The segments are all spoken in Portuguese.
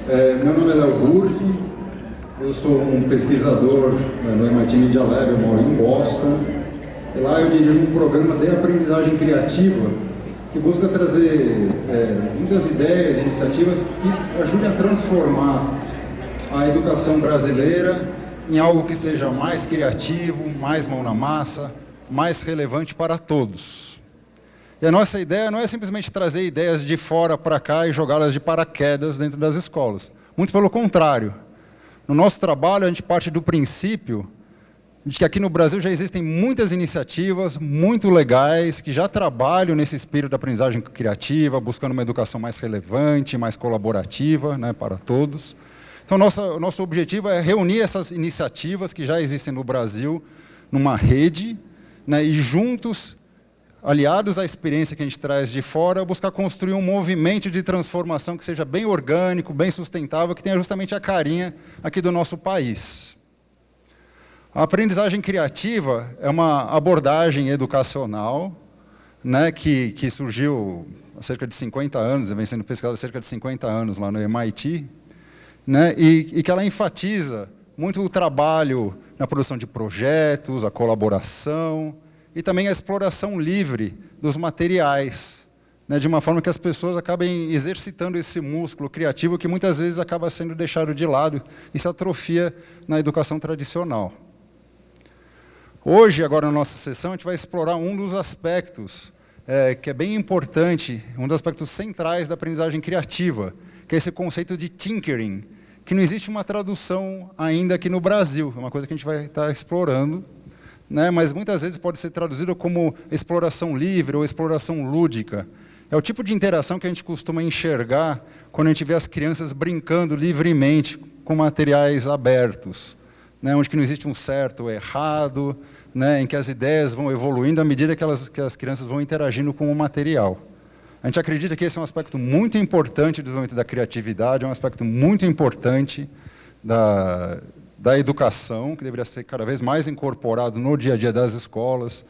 Meu nome é Léo Burdi, eu sou um pesquisador no MIT Media Lab, eu moro em Boston. E lá eu dirijo um programa de aprendizagem criativa que busca trazer muitas ideias, iniciativas que ajudem a transformar a educação brasileira em algo que seja mais criativo, mais mão na massa, mais relevante para todos. E a nossa ideia não é simplesmente trazer ideias de fora para cá e jogá-las de paraquedas dentro das escolas. Muito pelo contrário. No nosso trabalho, a gente parte do princípio de que aqui no Brasil já existem muitas iniciativas muito legais que já trabalham nesse espírito da aprendizagem criativa, buscando uma educação mais relevante, mais colaborativa, né, para todos. Então, o nosso objetivo é reunir essas iniciativas que já existem no Brasil numa rede, né, e juntos, aliados à experiência que a gente traz de fora, buscar construir um movimento de transformação que seja bem orgânico, bem sustentável, que tenha justamente a carinha aqui do nosso país. A aprendizagem criativa é uma abordagem educacional, né, que surgiu há cerca de 50 anos, vem sendo pesquisada há cerca de 50 anos lá no MIT, né, e que ela enfatiza muito o trabalho na produção de projetos, a colaboração e também a exploração livre dos materiais, né, de uma forma que as pessoas acabem exercitando esse músculo criativo que muitas vezes acaba sendo deixado de lado e se atrofia na educação tradicional. Hoje, agora na nossa sessão, a gente vai explorar um dos aspectos que é bem importante, um dos aspectos centrais da aprendizagem criativa, que é esse conceito de tinkering, que não existe uma tradução ainda aqui no Brasil, é uma coisa que a gente vai estar explorando, né, mas muitas vezes pode ser traduzido como exploração livre ou exploração lúdica. É o tipo de interação que a gente costuma enxergar quando a gente vê as crianças brincando livremente com materiais abertos, né, onde que não existe um certo ou errado, né, em que as ideias vão evoluindo à medida que as crianças vão interagindo com o material. A gente acredita que esse é um aspecto muito importante do desenvolvimento da criatividade, é um aspecto muito importante da educação, que deveria ser cada vez mais incorporado no dia a dia das escolas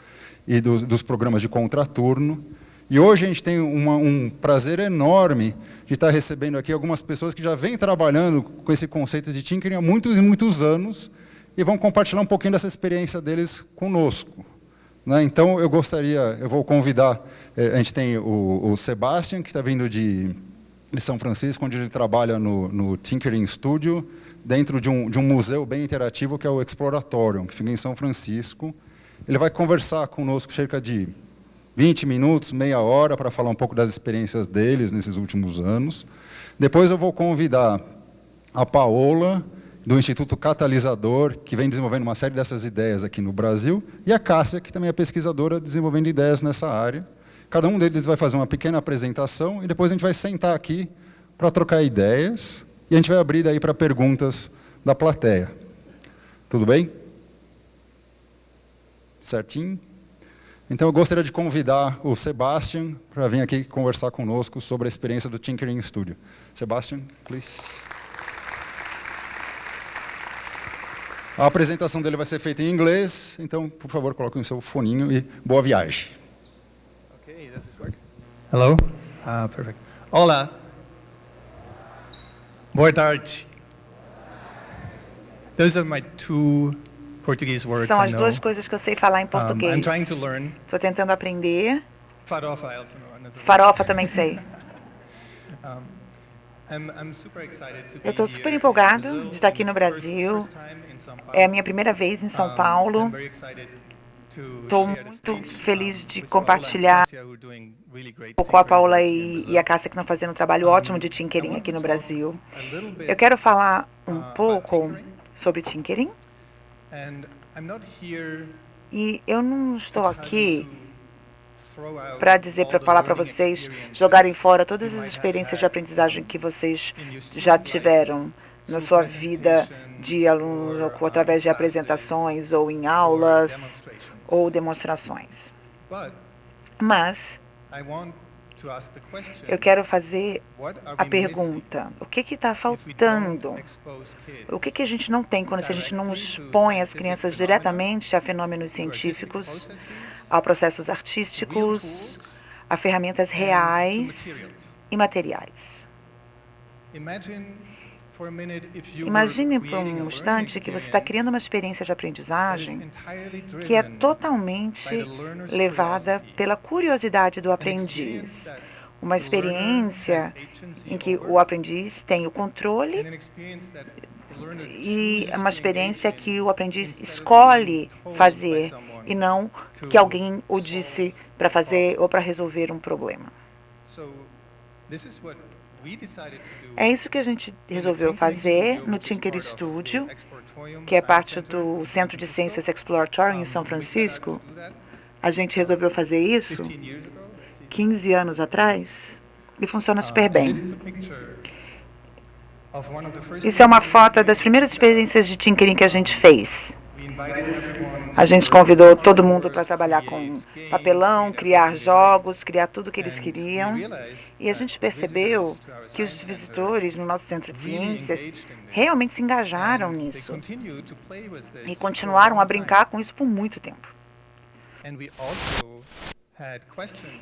e dos programas de contraturno. E hoje a gente tem um prazer enorme de estar recebendo aqui algumas pessoas que já vêm trabalhando com esse conceito de tinkering há muitos e muitos anos, e vão compartilhar um pouquinho dessa experiência deles conosco, né? Então, eu vou convidar, a gente tem o Sebastian, que está vindo de São Francisco, onde ele trabalha no Tinkering Studio, dentro de um museu bem interativo, que é o Exploratorium, que fica em São Francisco. Ele vai conversar conosco cerca de 20 minutos, meia hora, para falar um pouco das experiências deles nesses últimos anos. Depois eu vou convidar a Paola, do Instituto Catalisador, que vem desenvolvendo uma série dessas ideias aqui no Brasil, e a Cássia, que também é pesquisadora, desenvolvendo ideias nessa área. Cada um deles vai fazer uma pequena apresentação, e depois a gente vai sentar aqui para trocar ideias, e a gente vai abrir daí para perguntas da plateia. Tudo bem? Certinho? Então, eu gostaria de convidar o Sebastian para vir aqui conversar conosco sobre a experiência do Tinkering Studio. Sebastian, please. A apresentação dele vai ser feita em inglês, então, por favor, coloque o seu foninho e boa viagem. Okay, does this work? Hello? Perfect. Olá. Boa tarde. Those are my two Portuguese words São I as know. duas coisas que eu sei falar em I'm português. trying to learn. Estou tentando aprender. Farofa, I also know. Farofa também sei. I'm super excited to be Eu estou here super in empolgado Brazil, de estar aqui and no first Brasil. time in São Paulo. É a minha primeira vez em São I'm Paulo. very excited to Estou share the muito stage, feliz de with Paola and compartilhar Cássia, who are doing really great com a tinkering Paula work here in Brazil. e a Cássia, que estão fazendo um trabalho ótimo de tinkering I want aqui to no talk Brasil. a little bit, Eu quero falar um about pouco tinkering. sobre tinkering. And I'm not here E eu não to estou tell you aqui to throw out para dizer, all para the falar para learning vocês experiences jogarem fora todas you as might have experiências de had, aprendizagem que vocês in your já student life tiveram na through sua vida de presentations alunos, or, ou através de classes apresentações, ou em or aulas, demonstrations. ou demonstrações. But Mas I want to ask the question, eu quero fazer what are a we missing pergunta: o que está if we don't faltando? expose kids O que a gente não tem quando se a gente não directly to expõe as scientific crianças phenomena, diretamente a fenômenos to artistic científicos, processes, a processos to real artísticos, tools, a ferramentas and to reais materials? e materiais? Imagine por um instante que você está criando uma experiência de aprendizagem que é totalmente levada pela curiosidade do aprendiz. Uma experiência em que o aprendiz tem o controle e uma experiência que o aprendiz escolhe fazer e não que alguém o disse para fazer ou para resolver um problema. É isso que a gente resolveu fazer no Tinker Studio, que é parte do Centro de Ciências Exploratórias em São Francisco. A gente resolveu fazer isso 15 anos atrás e funciona super bem. Isso é uma foto das primeiras experiências de tinkering que a gente fez. A gente convidou todo mundo para trabalhar com papelão, criar jogos, criar tudo o que eles queriam. E a gente percebeu que os visitores no nosso centro de ciências realmente se engajaram nisso e continuaram a brincar com isso por muito tempo.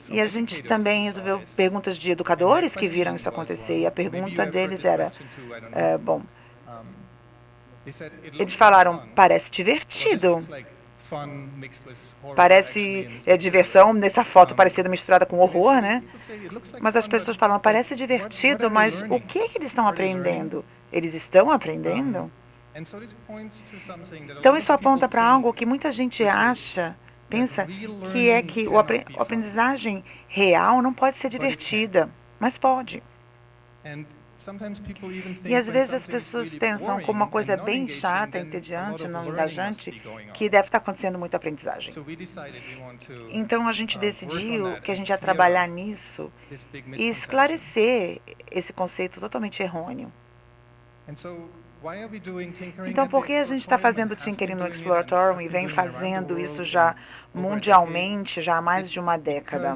E a gente também resolveu perguntas de educadores que viram isso acontecer. E a pergunta deles era, eles falaram, parece divertido. Parece diversão nessa foto parecida misturada com horror, né? Mas as pessoas falam, parece divertido, mas o que eles estão aprendendo? Eles estão aprendendo? Então isso aponta para algo que muita gente pensa que é que a aprendizagem real não pode ser divertida, mas pode. E às vezes as pessoas pensam como uma coisa bem chata, entediante, não engajante, que deve estar acontecendo muita aprendizagem. Então a gente decidiu que a gente ia trabalhar nisso e esclarecer esse conceito totalmente errôneo. Então, por que a gente está fazendo Tinkering no Exploratorium e vem fazendo isso já mundialmente, já há mais de uma década?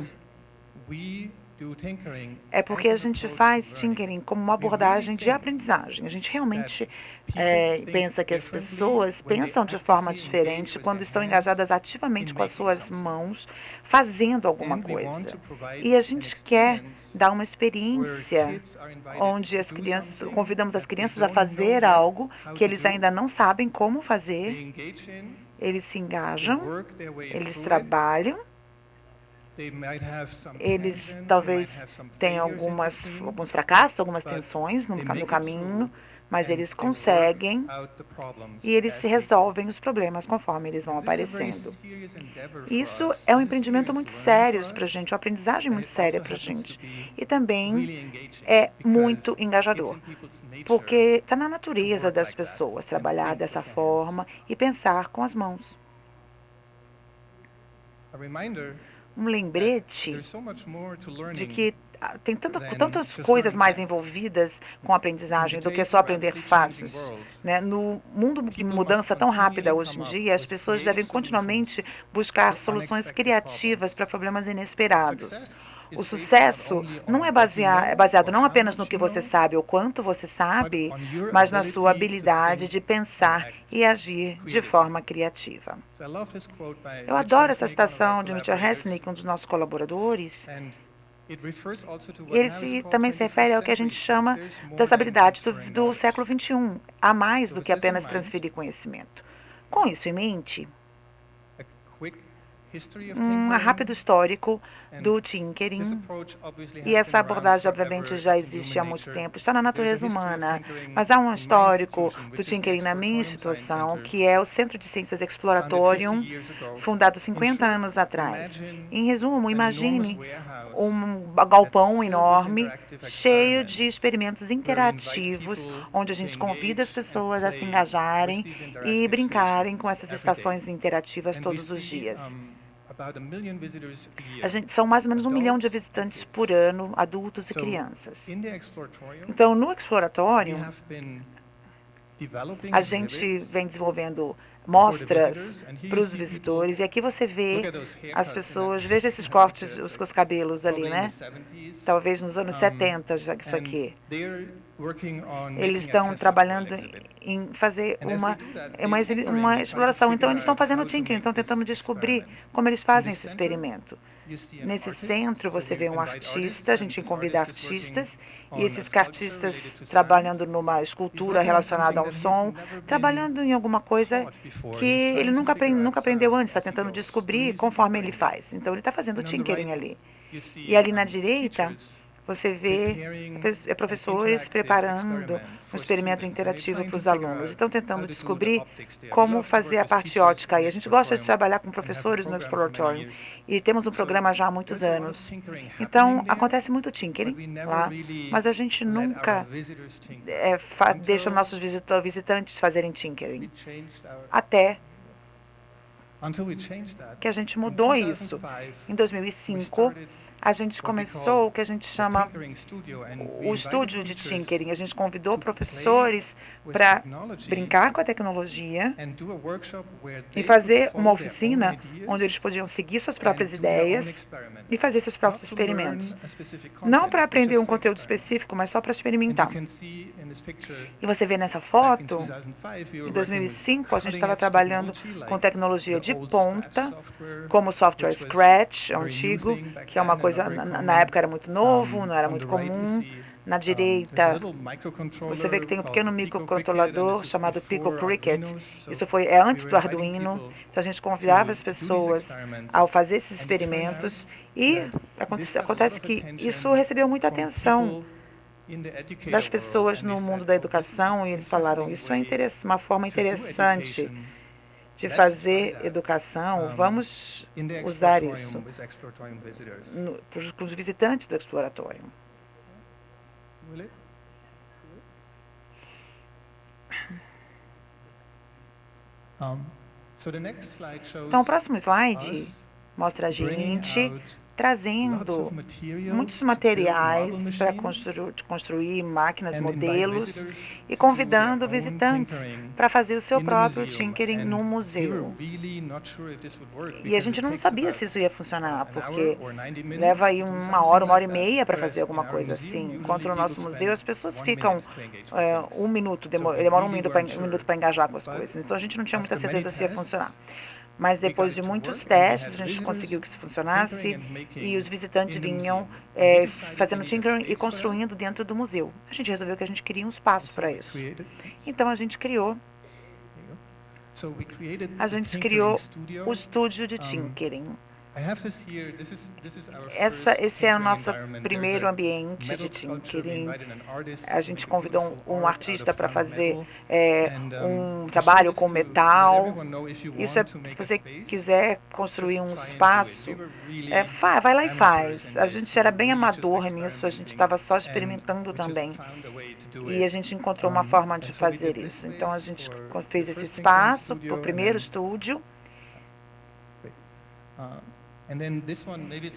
É porque a gente faz Tinkering como uma abordagem de aprendizagem. A gente realmente pensa que as pessoas pensam de forma diferente quando estão engajadas ativamente com as suas mãos, fazendo alguma coisa. E a gente quer dar uma experiência onde convidamos as crianças a fazer algo que eles ainda não sabem como fazer. Eles se engajam, eles trabalham. Eles talvez tenham alguns fracassos, algumas tensões no caminho, mas eles conseguem e eles resolvem os problemas conforme eles vão aparecendo. Isso é um empreendimento muito sério para a gente, uma aprendizagem muito séria para a gente. E também é muito engajador, porque está na natureza das pessoas trabalhar dessa forma e pensar com as mãos. Um lembrete de que tem tantas coisas mais envolvidas com a aprendizagem do que só aprender fatos. Né? No mundo de mudança tão rápida hoje em dia, as pessoas devem continuamente buscar soluções criativas para problemas inesperados. O sucesso não é baseado não apenas no que você sabe ou quanto você sabe, mas na sua habilidade de pensar e agir de forma criativa. Eu adoro essa citação de Mitchell Resnick, um dos nossos colaboradores. Ele também se refere ao que a gente chama das habilidades do século XXI, a mais do que apenas transferir conhecimento. Com isso em mente, um rápido histórico do Tinkering, e essa abordagem obviamente já existe há muito tempo, está na natureza humana, mas há um histórico do Tinkering na minha instituição, que é o Centro de Ciências Exploratorium, fundado 50 anos atrás. Em resumo, imagine um galpão enorme, cheio de experimentos interativos, onde a gente convida as pessoas a se engajarem e brincarem com essas estações interativas todos os dias. São mais ou menos 1 milhão de visitantes por ano, adultos e crianças. Então, no Exploratório, a gente vem desenvolvendo mostras para os visitores, e aqui você vê as pessoas, veja esses cortes, os cabelos ali, né? Talvez nos anos 70, já que isso aqui. Eles estão trabalhando em fazer uma exploração. Então, eles estão fazendo tinkering, estão tentando descobrir como eles fazem esse experimento. Nesse centro, você vê um artista, a gente convida artistas, e esses artistas trabalhando numa escultura relacionada ao som, trabalhando em alguma coisa que ele nunca aprendeu antes, está tentando descobrir conforme ele faz. Então, ele está fazendo tinkering ali. E ali na direita, você vê professores preparando um experimento interativo para os alunos. Estão tentando descobrir como fazer a parte ótica. E a gente gosta de trabalhar com professores no Exploratorium. E temos um programa já há muitos anos. Então, acontece muito tinkering lá, mas a gente nunca deixa nossos visitantes fazerem tinkering. Até que a gente mudou isso. Em 2005, a gente começou o que a gente chama o estúdio de tinkering. A gente convidou professores para brincar com a tecnologia e fazer uma oficina onde eles podiam seguir suas próprias ideias e fazer seus próprios experimentos. Não para aprender um conteúdo específico, mas só para experimentar. E você vê nessa foto, em 2005, a gente estava trabalhando com tecnologia de ponta, como o software Scratch, antigo, que é uma coisa, na época era muito novo, não era muito comum. Na direita, você vê que tem um pequeno microcontrolador chamado Pico Cricket. Isso é antes do Arduino. Então, a gente convidava as pessoas ao fazer esses experimentos. E acontece que isso recebeu muita atenção das pessoas no mundo da educação. E eles falaram, isso é uma forma interessante de fazer educação. Vamos usar isso para os visitantes do Exploratório. Então, o próximo slide mostra a gente trazendo muitos materiais para construir máquinas, modelos, e convidando visitantes para fazer o seu próprio tinkering no museu. E a gente não sabia se isso ia funcionar, porque leva aí uma hora e meia para fazer alguma coisa assim. Enquanto no nosso museu as pessoas ficam um minuto, demora um minuto para engajar com as coisas. Então a gente não tinha muita certeza se ia funcionar. Mas depois de muitos testes, a gente conseguiu que isso funcionasse e os visitantes vinham fazendo tinkering e construindo dentro do museu. A gente resolveu que a gente queria um espaço para isso. Então, a gente criou o estúdio de tinkering. Esse é o nosso primeiro ambiente de tinkering. A gente convidou um artista para fazer um trabalho com metal. Isso se você quiser construir um espaço, vai lá e faz. A gente era bem amador nisso, a gente estava só experimentando também. E a gente encontrou uma forma de fazer isso. Então, a gente fez esse espaço, o primeiro estúdio.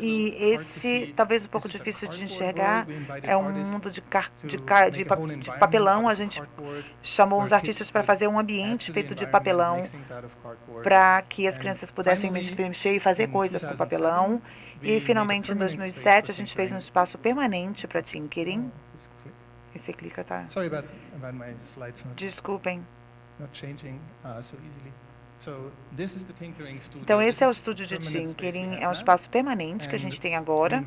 E esse, talvez um pouco difícil de enxergar, é um mundo de papelão. A gente chamou os artistas para fazer um ambiente feito de papelão para que as crianças pudessem mexer e fazer coisas com papelão. E, finalmente, em 2007, a gente fez um espaço permanente para tinkering. Esse clica, tá? Desculpem. Então, esse é o estúdio de tinkering, é um espaço permanente que a gente tem agora,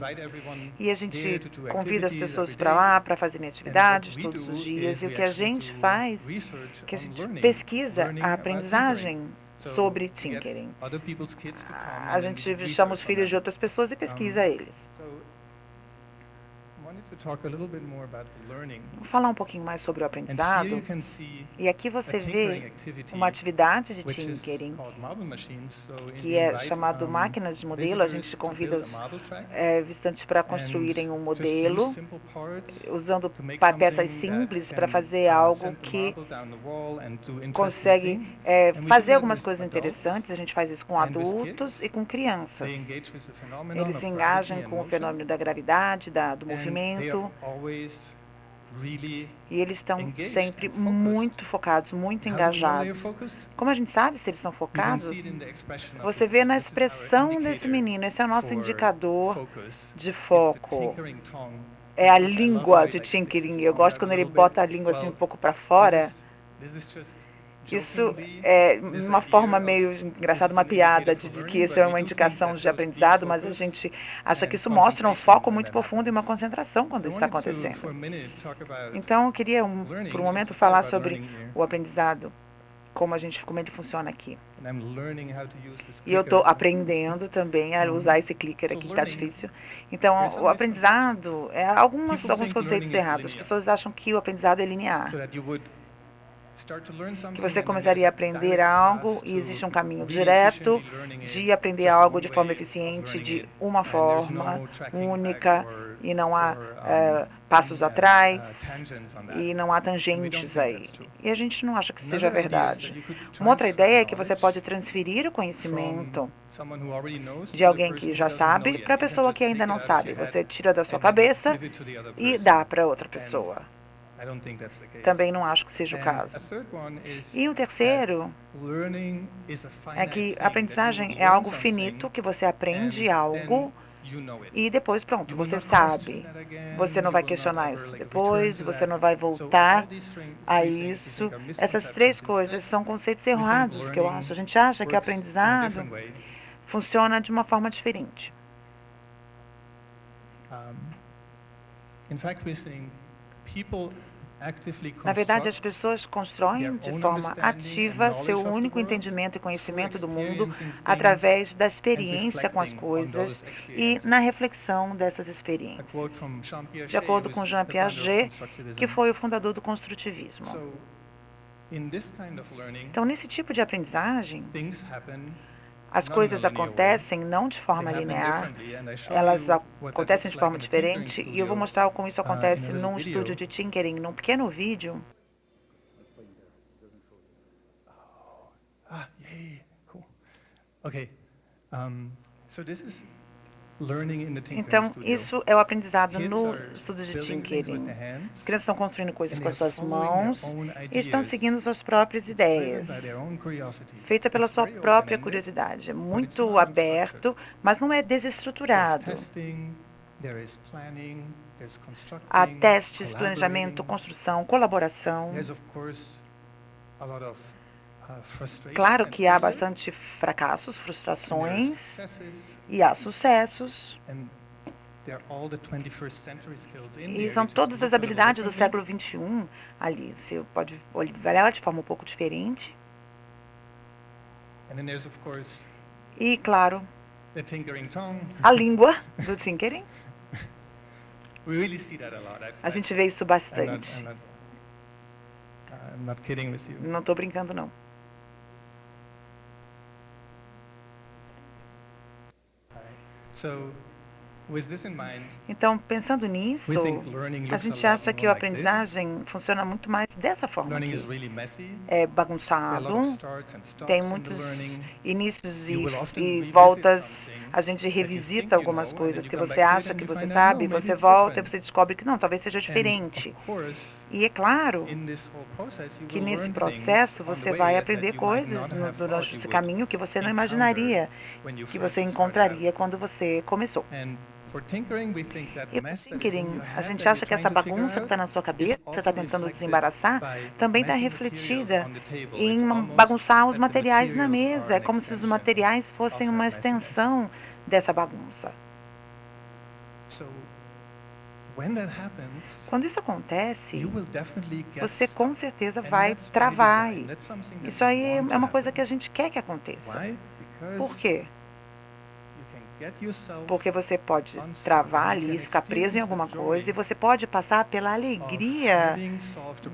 e a gente convida as pessoas para lá para fazerem atividades todos os dias, e o que a gente faz é que a gente pesquisa a aprendizagem sobre tinkering. A gente chama os filhos de outras pessoas e pesquisa eles. Vou falar um pouquinho mais sobre o aprendizado. E aqui você vê uma atividade de tinkering, que é chamado máquinas de modelo. A gente convida os visitantes para construírem um modelo, usando peças simples para fazer algo que consegue fazer algumas coisas interessantes. A gente faz isso com adultos e com crianças. Eles se engajam com o fenômeno da gravidade, do movimento. E eles estão sempre muito focados, muito engajados. Como a gente sabe se eles são focados? Você vê na expressão desse menino. Esse é o nosso indicador de foco. é a língua de Tinkering. Eu gosto quando ele bota a língua assim um pouco para fora. Isso é uma forma meio engraçada, uma piada de que isso é uma indicação de aprendizado, mas a gente acha que isso mostra um foco muito profundo e uma concentração quando isso está acontecendo. Então, eu queria, por um momento, falar sobre o aprendizado, como ele funciona aqui. E eu estou aprendendo também a usar esse clicker aqui, que está difícil. Então, o aprendizado é alguns conceitos errados. As pessoas acham que o aprendizado é linear. Que você começaria a aprender algo e existe um caminho direto de aprender algo de forma eficiente, de uma forma única, e não há passos atrás, e não há tangentes aí. E a gente não acha que seja verdade. Uma outra ideia é que você pode transferir o conhecimento de alguém que já sabe para a pessoa que ainda não sabe. Você tira da sua cabeça e dá para outra pessoa. Também não acho que seja o caso. E o terceiro é que a aprendizagem é algo finito, que você aprende algo e depois, pronto, você sabe. Você não vai questionar isso depois, você não vai voltar a isso. Essas três coisas são conceitos errados, que eu acho. A gente acha que o aprendizado funciona de uma forma diferente. Na verdade, as pessoas constroem de forma ativa seu único entendimento e conhecimento do mundo através da experiência com as coisas e na reflexão dessas experiências. De acordo com Jean Piaget, que foi o fundador do construtivismo. Então, nesse tipo de aprendizagem, as coisas acontecem não de forma linear, elas acontecem de forma diferente, e eu vou mostrar como isso acontece num estúdio de Tinkering, num pequeno vídeo. Então, isso é o aprendizado no estudo de Tinkering. As crianças estão construindo coisas com as suas mãos e estão seguindo suas próprias ideias, feita pela sua própria curiosidade. É muito aberto, mas não é desestruturado. Há testes, planejamento, construção, colaboração. Claro que há bastante fracassos, frustrações, e há sucessos. E são todas as habilidades do século XXI ali. Você pode olhar ela de forma um pouco diferente. E, claro, a língua do Tinkering. A gente vê isso bastante. Não estou brincando, não. Então, pensando nisso, a gente acha que a aprendizagem funciona muito mais dessa forma aqui. É bagunçado, tem muitos inícios e voltas, a gente revisita algumas coisas que você acha que você sabe, você volta e você descobre que não, talvez seja diferente. E é claro que nesse processo você vai aprender coisas durante esse caminho que você não imaginaria que você encontraria quando você começou. E para Tinkering, a gente acha que essa bagunça que está na sua cabeça, você está tentando desembaraçar, também está refletida em bagunçar os materiais na mesa. É como se os materiais fossem uma extensão dessa bagunça. Quando isso acontece, você com certeza vai travar. Isso aí é uma coisa que a gente quer que aconteça. Por quê? Porque você pode travar ali, ficar preso em alguma coisa, e você pode passar pela alegria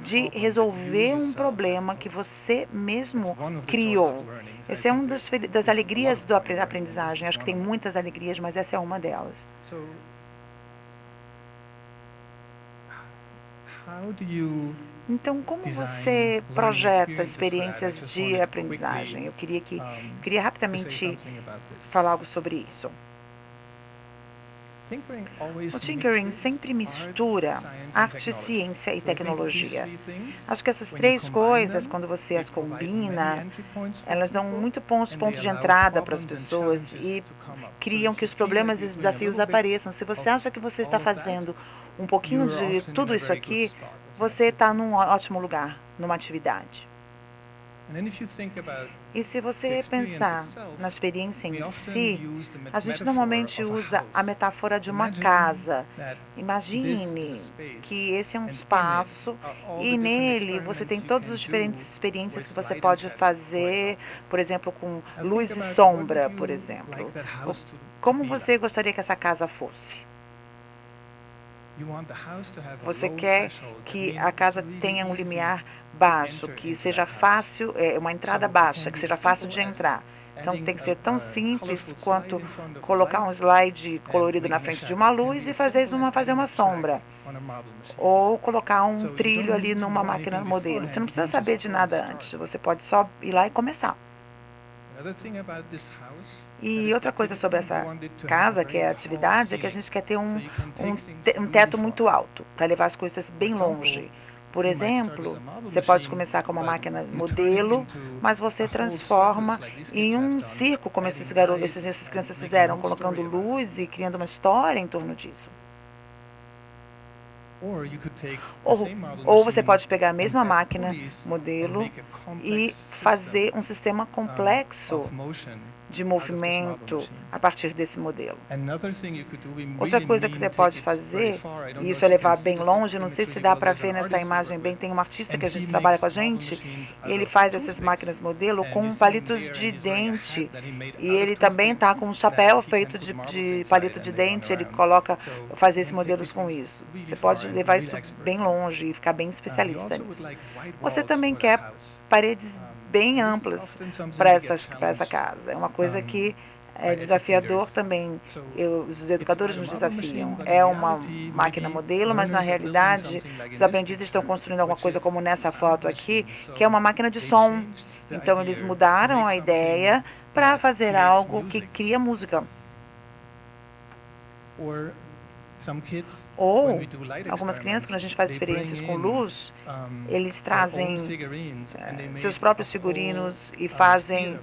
de resolver um problema que você mesmo criou. Essa é uma das alegrias da aprendizagem. Acho que tem muitas alegrias, mas essa é uma delas. Então, como você projeta experiências de aprendizagem? Eu queria rapidamente falar algo sobre isso. O Tinkering sempre mistura arte, ciência e tecnologia. Acho que essas três coisas, quando você as combina, elas dão muito bons pontos de entrada para as pessoas e criam que os problemas e os desafios apareçam. Se você acha que você está fazendo um pouquinho de tudo isso aqui, você está num ótimo lugar, numa atividade. E se você pensar na experiência em si, a gente normalmente usa a metáfora de uma casa. Imagine que esse é um espaço e nele você tem todas as diferentes experiências que você pode fazer, por exemplo, com luz e sombra, por exemplo. Como você gostaria que essa casa fosse? Você quer que a casa tenha um limiar baixo, que seja fácil, uma entrada baixa, que seja fácil de entrar. Então tem que ser tão simples quanto colocar um slide colorido na frente de uma luz e fazer uma sombra. Ou colocar um trilho ali numa máquina modelo. Você não precisa saber de nada antes, você pode só ir lá e começar. E outra coisa sobre essa casa, que é a atividade, é que a gente quer ter um teto muito alto, para levar as coisas bem longe. Por exemplo, você pode começar com uma máquina modelo, mas você transforma em um circo, como essas crianças fizeram, colocando luz e criando uma história em torno disso. Ou você pode pegar a mesma máquina modelo e fazer um sistema complexo de movimento a partir desse modelo. Outra coisa que você pode fazer, e isso é levar bem longe, não sei se dá para ver nessa imagem bem, tem um artista que a gente trabalha com a gente, e ele faz essas máquinas modelo com palitos de dente, e ele também está com um chapéu feito de palito de dente, ele faz esses modelos com isso. Você pode levar isso bem longe e ficar bem especialista nisso. Você também quer paredes bem amplas para essa casa. É uma coisa que é desafiador também. Os educadores nos desafiam. É uma máquina modelo, mas na realidade os aprendizes estão construindo alguma coisa como nessa foto aqui, que é uma máquina de som. Então eles mudaram a ideia para fazer algo que cria música. Ou algumas crianças, quando a gente faz experiências com luz, eles trazem seus próprios figurinos e fazem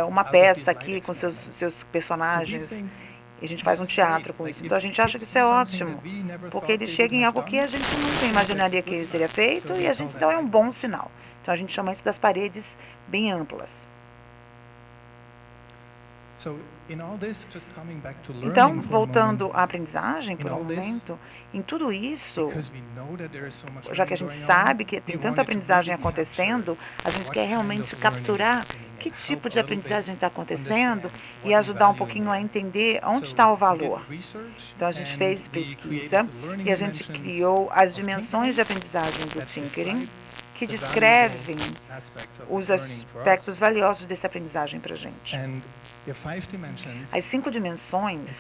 uma peça aqui com seus personagens. E a gente faz um teatro com isso. Então a gente acha que isso é ótimo, porque eles chegam em algo que a gente nunca imaginaria que seria feito e então é um bom sinal. Então a gente chama isso das paredes bem amplas. Então, voltando à aprendizagem por um momento, em tudo isso, já que a gente sabe que tem tanta aprendizagem acontecendo, a gente quer realmente capturar que tipo de aprendizagem está acontecendo e ajudar um pouquinho a entender onde está o valor. Então, a gente fez pesquisa e a gente criou as dimensões de aprendizagem do Tinkering, que descrevem os aspectos valiosos dessa aprendizagem para a gente. As 5 dimensões,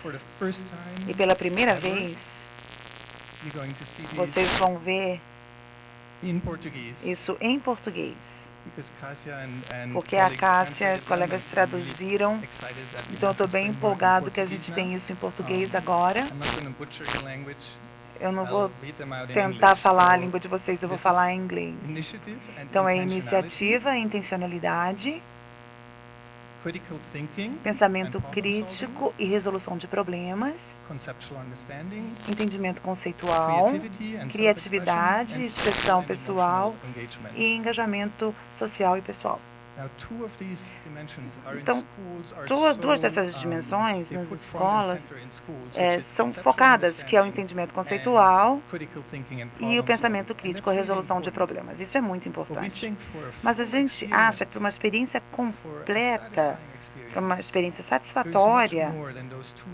e pela primeira vez, vocês vão ver isso em português. Porque a Cássia e os colegas traduziram, então eu estou bem empolgado que a gente tem isso em português agora. Eu não vou tentar falar a língua de vocês, eu vou falar em inglês. Então é iniciativa, intencionalidade, pensamento crítico e resolução de problemas, entendimento conceitual, criatividade, expressão pessoal e engajamento social e pessoal. Então, duas dessas dimensões nas escolas são focadas, que é o entendimento conceitual e o pensamento crítico, a resolução de problemas. Isso é muito importante. Mas a gente acha que uma experiência completa, para uma experiência satisfatória,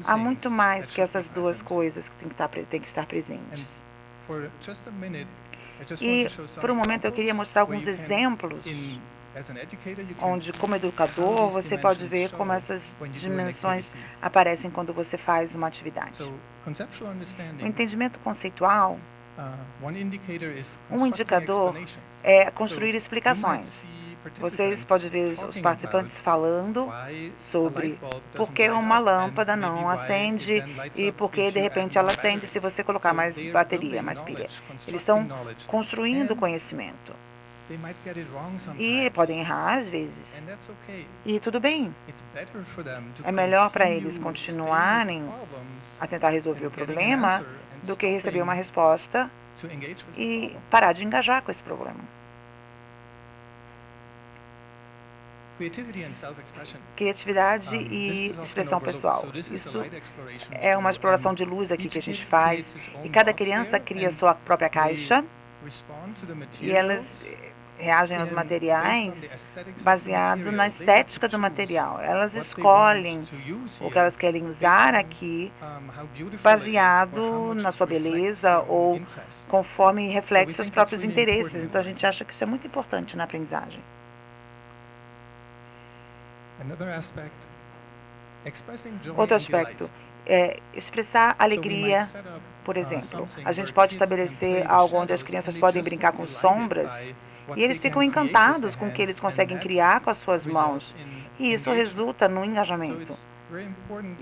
há muito mais que essas duas coisas que tem que estar presentes. E, por um momento, eu queria mostrar alguns exemplos onde, como educador, você pode ver como essas dimensões aparecem quando você faz uma atividade. O entendimento conceitual, um indicador é construir explicações. Vocês podem ver os participantes falando sobre por que uma lâmpada não acende e por que, de repente, ela acende se você colocar mais bateria, mais pilha. Eles estão construindo conhecimento. E podem errar às vezes. E tudo bem. É melhor para eles continuarem a tentar resolver o problema do que receber uma resposta e parar de engajar com esse problema. Criatividade e expressão pessoal. Isso é uma exploração de luz aqui que a gente faz. E cada criança cria sua própria caixa e elas reagem aos materiais baseado na estética do material. Elas escolhem o que elas querem usar aqui baseado na sua beleza ou conforme reflete seus próprios interesses. Então, a gente acha que isso é muito importante na aprendizagem. Outro aspecto é expressar alegria, por exemplo. A gente pode estabelecer algo onde as crianças podem brincar com sombras e eles ficam encantados com o que eles conseguem criar com as suas mãos. E isso resulta no engajamento.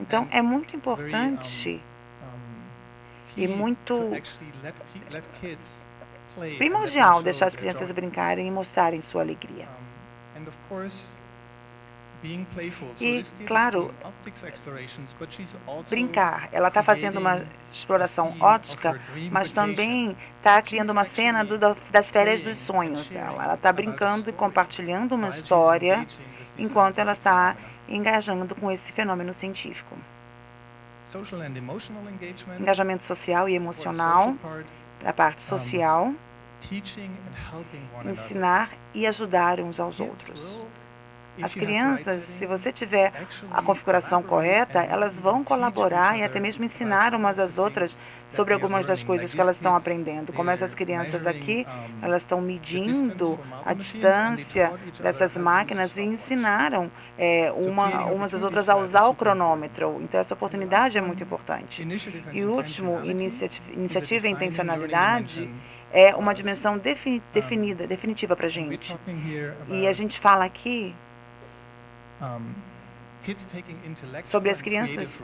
Então, é muito importante e muito primordial deixar as crianças brincarem e mostrarem sua alegria. E, claro, brincar. Ela está fazendo uma exploração ótica, mas também está criando uma cena das férias dos sonhos dela. Ela está brincando e compartilhando uma história enquanto ela está engajando com esse fenômeno científico. Engajamento social e emocional, a parte social, ensinar e ajudar uns aos outros. As crianças, se você tiver a configuração correta, elas vão colaborar e até mesmo ensinar umas às outras sobre algumas das coisas que elas estão aprendendo. Como essas crianças aqui, elas estão medindo a distância dessas máquinas e ensinaram umas às outras a usar o cronômetro. Então, essa oportunidade é muito importante. E o último, iniciativa e intencionalidade, é uma dimensão definitiva para a gente. E a gente fala aqui sobre as crianças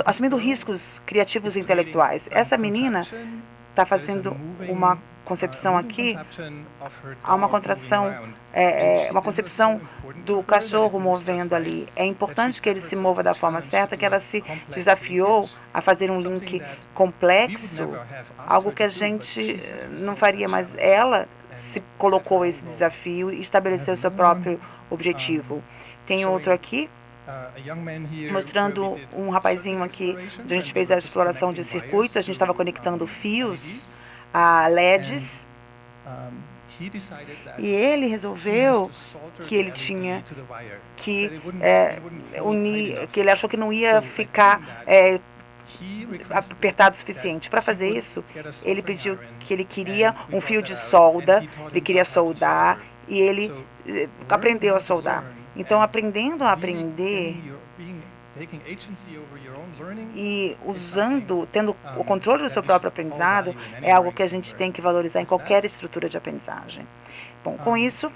assumindo riscos criativos e intelectuais. Essa menina está fazendo uma concepção aqui, há uma contração, uma concepção do cachorro movendo ali. É importante que ele se mova da forma certa, que ela se desafiou a fazer um link complexo, algo que a gente não faria, mas ela se colocou esse desafio e estabeleceu seu próprio objetivo. Tem outro aqui, mostrando um rapazinho aqui, onde a gente fez a exploração de circuitos, a gente estava conectando fios a LEDs, e ele resolveu que ele tinha que unir, que ele achou que não ia ficar apertado o suficiente. Para fazer isso, ele pediu que ele queria um fio de solda, ele queria soldar, e ele aprendeu a soldar. Então, aprendendo a aprender e tendo o controle do seu próprio aprendizado, é algo que a gente tem que valorizar em qualquer estrutura de aprendizagem. Bom, com isso,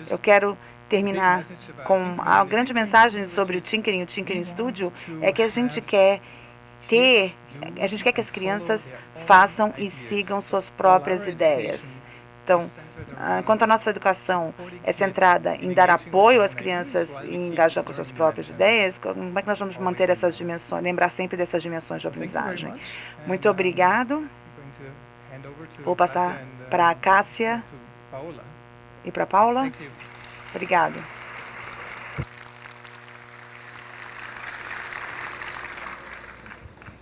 eu quero terminar com a grande mensagem sobre o Tinkering Studio, é que a gente quer que as crianças façam e sigam suas próprias ideias. Então, enquanto a nossa educação é centrada em dar apoio às crianças e engajar com suas próprias ideias, como é que nós vamos manter essas dimensões, lembrar sempre dessas dimensões de aprendizagem? Muito obrigado. Vou passar para a Cássia e para a Paula. Obrigado.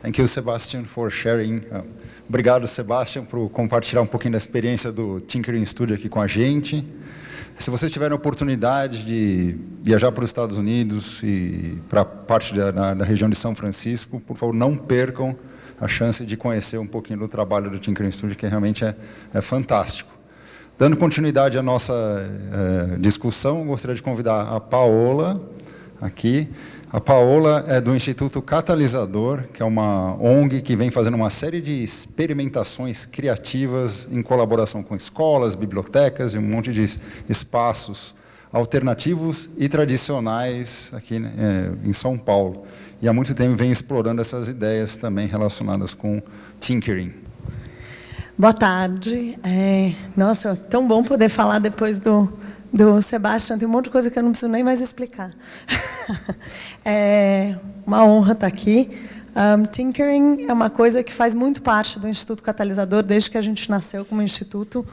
Thank you, Sebastian, for sharing. Obrigado, Sebastian, por compartilhar um pouquinho da experiência do Tinkering Studio aqui com a gente. Se vocês tiverem a oportunidade de viajar para os Estados Unidos e para parte da região de São Francisco, por favor, não percam a chance de conhecer um pouquinho do trabalho do Tinkering Studio, que realmente é fantástico. Dando continuidade à nossa discussão, gostaria de convidar a Paola aqui. A Paola é do Instituto Catalisador, que é uma ONG que vem fazendo uma série de experimentações criativas em colaboração com escolas, bibliotecas e um monte de espaços alternativos e tradicionais aqui em São Paulo. E há muito tempo vem explorando essas ideias também relacionadas com tinkering. Boa tarde. Nossa, é tão bom poder falar depois do Sebastian, tem um monte de coisa que eu não preciso nem mais explicar. É uma honra estar aqui. Tinkering é uma coisa que faz muito parte do Instituto Catalisador, desde que a gente nasceu como instituto.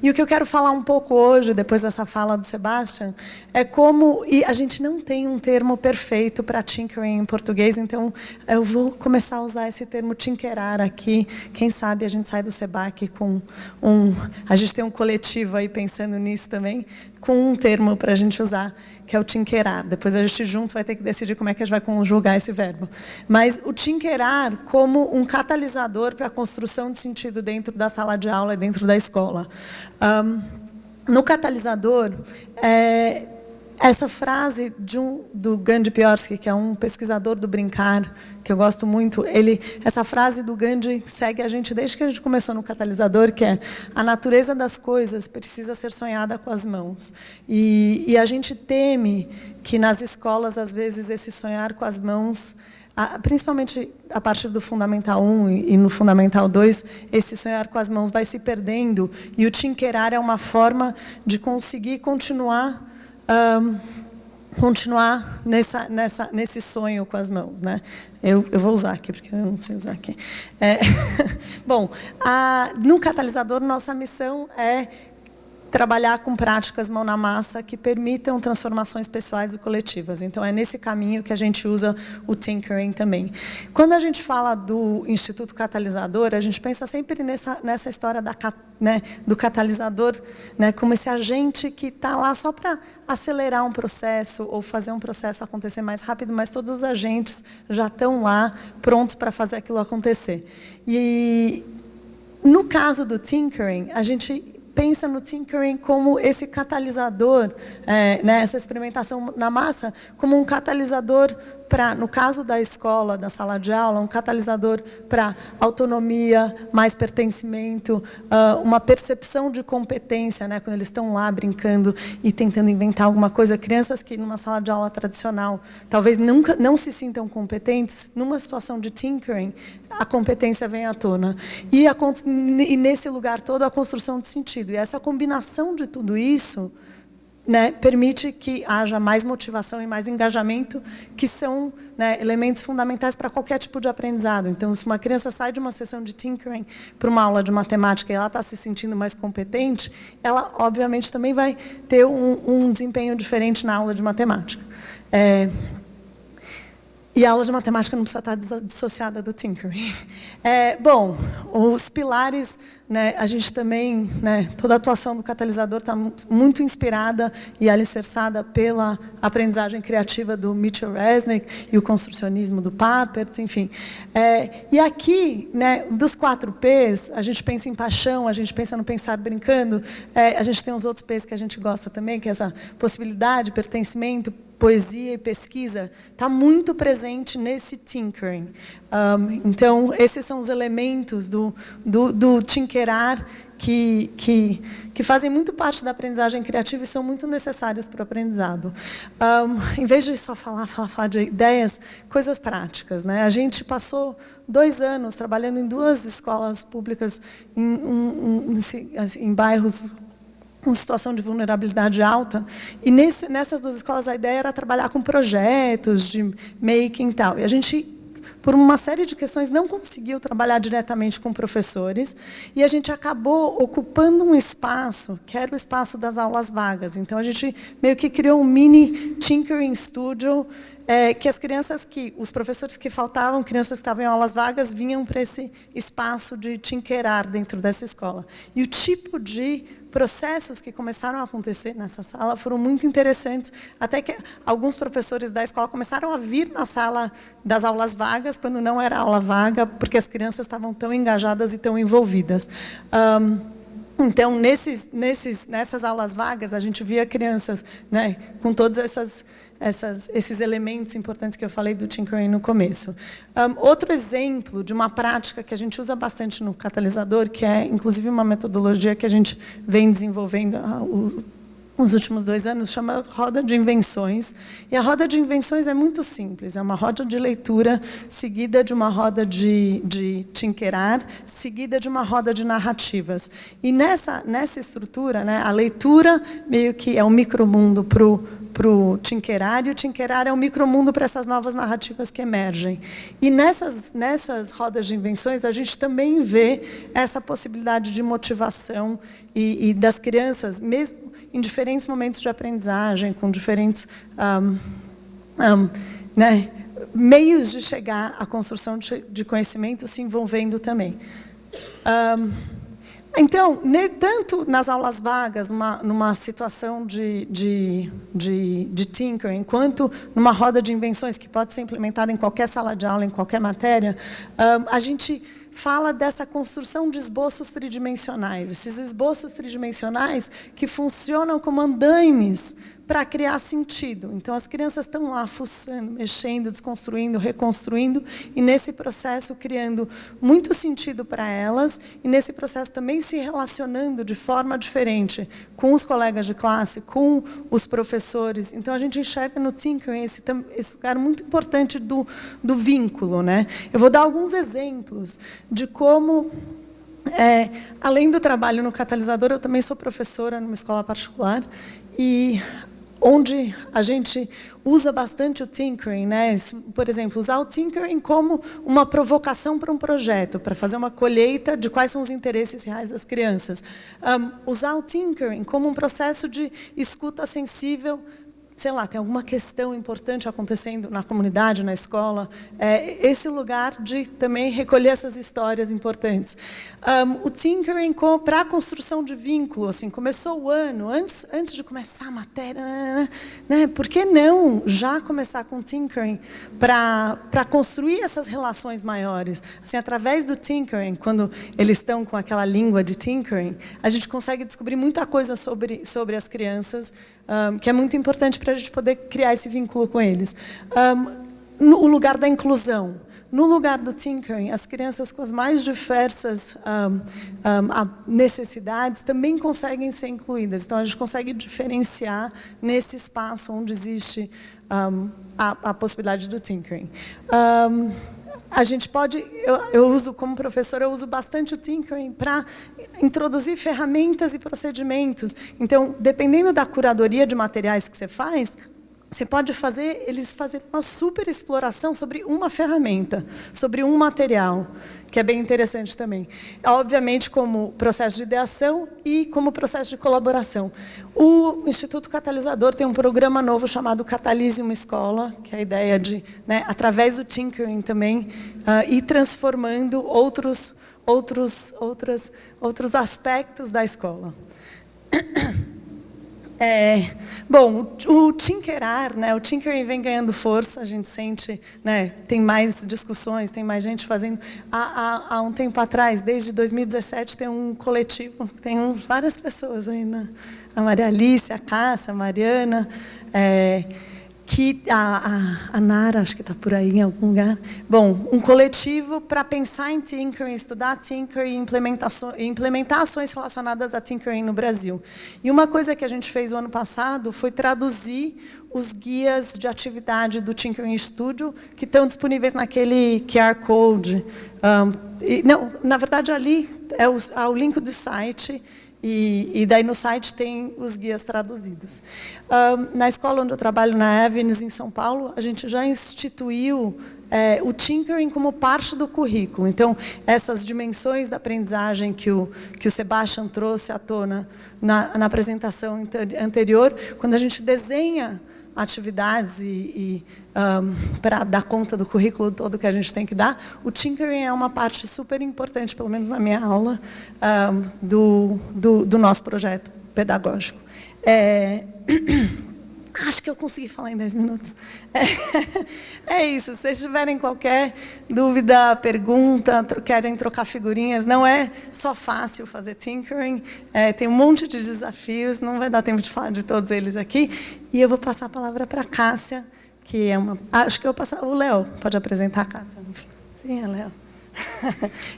E o que eu quero falar um pouco hoje, depois dessa fala do Sebastian, é como... E a gente não tem um termo perfeito para tinkering em português, então eu vou começar a usar esse termo tinkerar aqui. Quem sabe a gente sai do SEBAC com a gente tem um coletivo aí pensando nisso também, com um termo para a gente usar, que é o tinkerar. Depois a gente juntos vai ter que decidir como é que a gente vai conjugar esse verbo. Mas o tinkerar como um catalisador para a construção de sentido dentro da sala de aula e dentro da escola. No catalisador, essa frase do Gandhi Piorsky, que é um pesquisador do brincar, que eu gosto muito, essa frase do Gandhi segue a gente desde que a gente começou no catalisador, que é: a natureza das coisas precisa ser sonhada com as mãos. E a gente teme que nas escolas, às vezes, esse sonhar com as mãos, principalmente a partir do Fundamental 1 e no Fundamental 2, esse sonhar com as mãos vai se perdendo, e o tinkerar é uma forma de conseguir continuar nesse sonho com as mãos, né? Eu vou usar aqui, porque eu não sei usar aqui. Bom, no catalisador, nossa missão é trabalhar com práticas mão na massa que permitam transformações pessoais e coletivas. Então, é nesse caminho que a gente usa o tinkering também. Quando a gente fala do Instituto Catalisador, a gente pensa sempre nessa história do catalisador, né, como esse agente que está lá só para acelerar um processo ou fazer um processo acontecer mais rápido, mas todos os agentes já estão lá prontos para fazer aquilo acontecer. E, no caso do tinkering, a gente pensa no tinkering como esse catalisador, essa experimentação na massa, como um catalisador para, no caso da escola, da sala de aula, um catalisador para autonomia, mais pertencimento, uma percepção de competência, né, quando eles estão lá brincando e tentando inventar alguma coisa. Crianças que, numa sala de aula tradicional, talvez nunca não se sintam competentes, numa situação de tinkering, a competência vem à tona. E nesse lugar todo, a construção de sentido. E essa combinação de tudo isso, né, permite que haja mais motivação e mais engajamento, que são, né, elementos fundamentais para qualquer tipo de aprendizado. Então, se uma criança sai de uma sessão de tinkering para uma aula de matemática e ela está se sentindo mais competente, ela, obviamente, também vai ter um desempenho diferente na aula de matemática. E a aula de matemática não precisa estar dissociada do tinkering. Bom, os pilares, né, a gente também, né, toda a atuação do catalisador está muito inspirada e alicerçada pela aprendizagem criativa do Mitchell Resnick e o construcionismo do Papert, enfim. E aqui, né, dos 4 P's, a gente pensa em paixão, a gente pensa no pensar brincando, a gente tem os outros P's que a gente gosta também, que é essa possibilidade, pertencimento, poesia e pesquisa, está muito presente nesse tinkering. Então, esses são os elementos do tinkerar que fazem muito parte da aprendizagem criativa e são muito necessários para o aprendizado. Em vez de só falar de ideias, coisas práticas, né? A gente passou 2 anos trabalhando em 2 escolas públicas em bairros com situação de vulnerabilidade alta, e nessas 2 escolas a ideia era trabalhar com projetos de making e tal. E a gente, por uma série de questões, não conseguiu trabalhar diretamente com professores, e a gente acabou ocupando um espaço, que era o espaço das aulas vagas. Então, a gente meio que criou um mini tinkering studio, que os professores que faltavam, crianças que estavam em aulas vagas, vinham para esse espaço de tinkerar dentro dessa escola. E o tipo de processos que começaram a acontecer nessa sala foram muito interessantes, até que alguns professores da escola começaram a vir na sala das aulas vagas, quando não era aula vaga, porque as crianças estavam tão engajadas e tão envolvidas. Então, nessas aulas vagas, a gente via crianças, né, com todos esses elementos importantes que eu falei do tinkering no começo. Outro exemplo de uma prática que a gente usa bastante no catalisador, que é, inclusive, uma metodologia que a gente vem desenvolvendo nos últimos 2 anos, chama Roda de Invenções. E a Roda de Invenções é muito simples, é uma roda de leitura seguida de uma roda de tinkerar, seguida de uma roda de narrativas. E nessa estrutura, né, a leitura meio que é um micromundo para o tinkerar, e o tinkerar é um micromundo para essas novas narrativas que emergem. E nessas rodas de invenções, a gente também vê essa possibilidade de motivação e das crianças, mesmo em diferentes momentos de aprendizagem, com diferentes né, meios de chegar à construção de conhecimento, se envolvendo também. Então, tanto nas aulas vagas, numa situação de tinkering, quanto numa roda de invenções, que pode ser implementada em qualquer sala de aula, em qualquer matéria, a gente fala dessa construção de esboços tridimensionais. Esses esboços tridimensionais que funcionam como andaimes para criar sentido. Então, as crianças estão lá fuçando, mexendo, desconstruindo, reconstruindo, e nesse processo criando muito sentido para elas, e nesse processo também se relacionando de forma diferente com os colegas de classe, com os professores. Então, a gente enxerga no tinkering esse lugar muito importante do vínculo, né? Eu vou dar alguns exemplos de como, além do trabalho no catalisador, eu também sou professora numa escola particular, e onde a gente usa bastante o tinkering, né? Por exemplo, usar o tinkering como uma provocação para um projeto, para fazer uma colheita de quais são os interesses reais das crianças. Usar o tinkering como um processo de escuta sensível. Sei lá, tem alguma questão importante acontecendo na comunidade, na escola, esse lugar de também recolher essas histórias importantes. O tinkering para a construção de vínculo, assim, começou o ano, antes de começar a matéria, né, por que não já começar com tinkering para construir essas relações maiores? Assim, através do tinkering, quando eles estão com aquela língua de tinkering, a gente consegue descobrir muita coisa sobre as crianças, que é muito importante para a gente poder criar esse vínculo com eles. No lugar da inclusão, no lugar do tinkering, as crianças com as mais diversas necessidades também conseguem ser incluídas. Então, a gente consegue diferenciar nesse espaço onde existe a possibilidade do tinkering. A gente pode, eu uso como professora, eu uso bastante o tinkering para introduzir ferramentas e procedimentos. Então, dependendo da curadoria de materiais que você faz, você pode fazer eles fazerem uma super exploração sobre uma ferramenta, sobre um material, que é bem interessante também. Obviamente, como processo de ideação e como processo de colaboração. O Instituto Catalisador tem um programa novo chamado Catalise uma Escola, que é a ideia de, né, através do tinkering também, ir transformando outros aspectos da escola. Bom, o tinkerar, né, o tinkering vem ganhando força, a gente sente, né, tem mais discussões, tem mais gente fazendo. Há um tempo atrás, desde 2017, tem um coletivo, tem várias pessoas aí, né? A Maria Alice, a Cássia, a Mariana, que a Nara, acho que está por aí em algum lugar. Bom, um coletivo para pensar em tinkering, estudar tinkering e implementar ações relacionadas a tinkering no Brasil. E uma coisa que a gente fez o ano passado foi traduzir os guias de atividade do Tinkering Studio, que estão disponíveis naquele QR Code. Não, na verdade, ali é o link do site. E daí no site tem os guias traduzidos. Na escola onde eu trabalho, na Avenues, em São Paulo, a gente já instituiu o tinkering como parte do currículo. Então, essas dimensões da aprendizagem que o Sebastian trouxe à tona na apresentação anterior, quando a gente desenha atividades para dar conta do currículo todo que a gente tem que dar, o tinkering é uma parte super importante, pelo menos na minha aula, do nosso projeto pedagógico. Acho que eu consegui falar em 10 minutos. É isso. Se vocês tiverem qualquer dúvida, pergunta, querem trocar figurinhas, não é só fácil fazer tinkering, tem um monte de desafios, não vai dar tempo de falar de todos eles aqui. E eu vou passar a palavra para a Cássia, que é uma... Acho que eu vou passar... O Léo pode apresentar a Cássia. Sim, é Léo.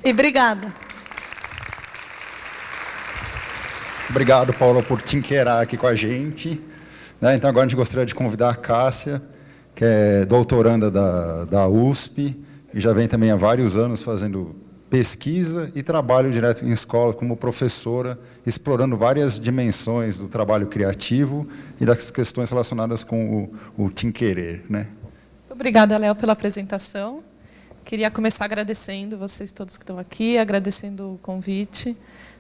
E obrigada. Obrigado, Paulo, por tinkerar aqui com a gente. Né? Então, agora a gente gostaria de convidar a Cássia, que é doutoranda da USP, e já vem também há vários anos fazendo pesquisa e trabalho direto em escola como professora, explorando várias dimensões do trabalho criativo e das questões relacionadas com o tinkerer, né? Obrigada, Léo, pela apresentação. Queria começar agradecendo vocês todos que estão aqui, agradecendo o convite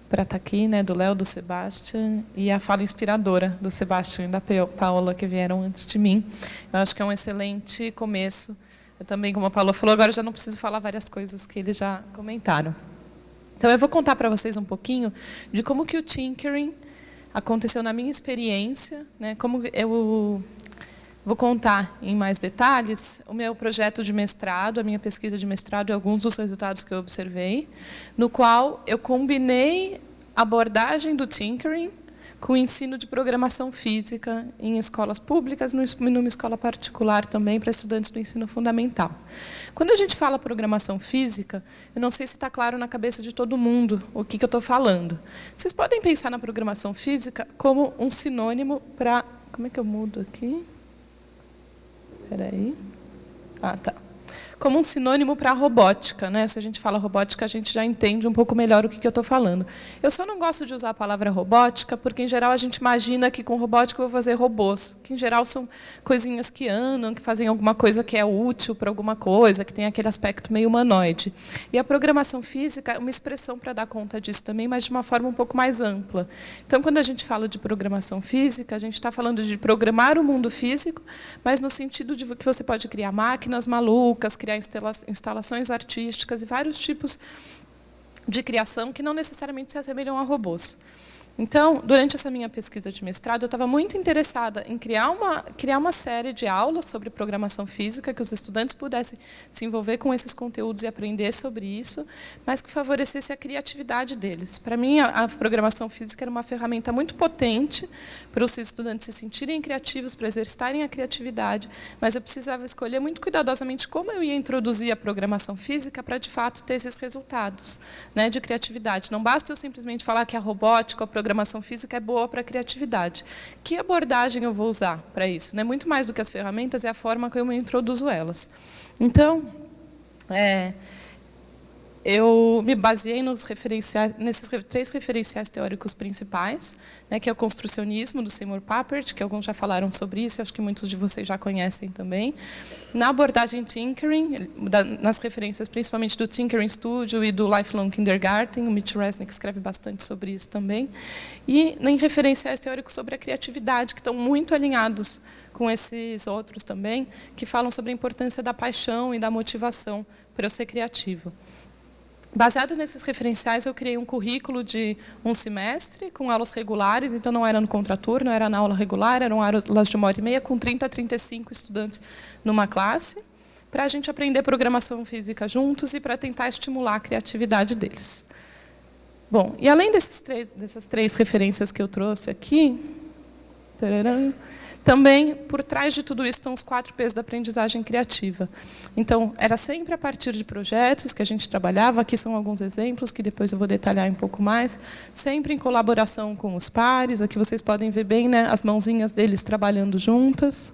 para estar aqui, né, do Léo, do Sebastian, e a fala inspiradora do Sebastian e da Paola, que vieram antes de mim. Eu acho que é um excelente começo. Eu também, como a Paola falou, agora eu já não preciso falar várias coisas que eles já comentaram. Então, eu vou contar para vocês um pouquinho de como que o tinkering aconteceu na minha experiência, né, como eu vou contar em mais detalhes o meu projeto de mestrado, a minha pesquisa de mestrado e alguns dos resultados que eu observei, no qual eu combinei a abordagem do tinkering com o ensino de programação física em escolas públicas, numa escola particular também para estudantes do ensino fundamental. Quando a gente fala programação física, eu não sei se está claro na cabeça de todo mundo o que eu estou falando. Vocês podem pensar na programação física como um sinônimo para... Como é que eu mudo aqui? Espera aí. Ah, tá. Como um sinônimo para a robótica, né? Se a gente fala robótica, a gente já entende um pouco melhor o que eu estou falando. Eu só não gosto de usar a palavra robótica, porque, em geral, a gente imagina que com robótica eu vou fazer robôs, que, em geral, são coisinhas que andam, que fazem alguma coisa que é útil para alguma coisa, que tem aquele aspecto meio humanoide. E a programação física é uma expressão para dar conta disso também, mas de uma forma um pouco mais ampla. Então, quando a gente fala de programação física, a gente está falando de programar o mundo físico, mas no sentido de que você pode criar máquinas malucas, criar instalações artísticas e vários tipos de criação que não necessariamente se assemelham a robôs. Então, durante essa minha pesquisa de mestrado, eu estava muito interessada em criar uma série de aulas sobre programação física, que os estudantes pudessem se envolver com esses conteúdos e aprender sobre isso, mas que favorecesse a criatividade deles. Para mim, a programação física era uma ferramenta muito potente para os estudantes se sentirem criativos, para exercitarem a criatividade, mas eu precisava escolher muito cuidadosamente como eu ia introduzir a programação física para, de fato, ter esses resultados, né, de criatividade. Não basta eu simplesmente falar que a robótica, a programação física é boa para a criatividade. Que abordagem eu vou usar para isso? Né? Muito mais do que as ferramentas, é a forma como eu introduzo elas. Então, eu me baseei nesses 3 referenciais teóricos principais, né, que é o construcionismo, do Seymour Papert, que alguns já falaram sobre isso, acho que muitos de vocês já conhecem também. Na abordagem Tinkering, nas referências principalmente do Tinkering Studio e do Lifelong Kindergarten, o Mitch Resnick escreve bastante sobre isso também. E em referenciais teóricos sobre a criatividade, que estão muito alinhados com esses outros também, que falam sobre a importância da paixão e da motivação para eu ser criativo. Baseado nesses referenciais, eu criei um currículo de um semestre, com aulas regulares, então não era no contraturno, era na aula regular, eram aulas de 1h30, com 30 a 35 estudantes numa classe, para a gente aprender programação física juntos e para tentar estimular a criatividade deles. Bom, e além dessas 3 referências que eu trouxe aqui, também, por trás de tudo isso, estão os 4 P's da aprendizagem criativa. Então, era sempre a partir de projetos que a gente trabalhava. Aqui são alguns exemplos, que depois eu vou detalhar um pouco mais. Sempre em colaboração com os pares. Aqui vocês podem ver bem, né, as mãozinhas deles trabalhando juntas.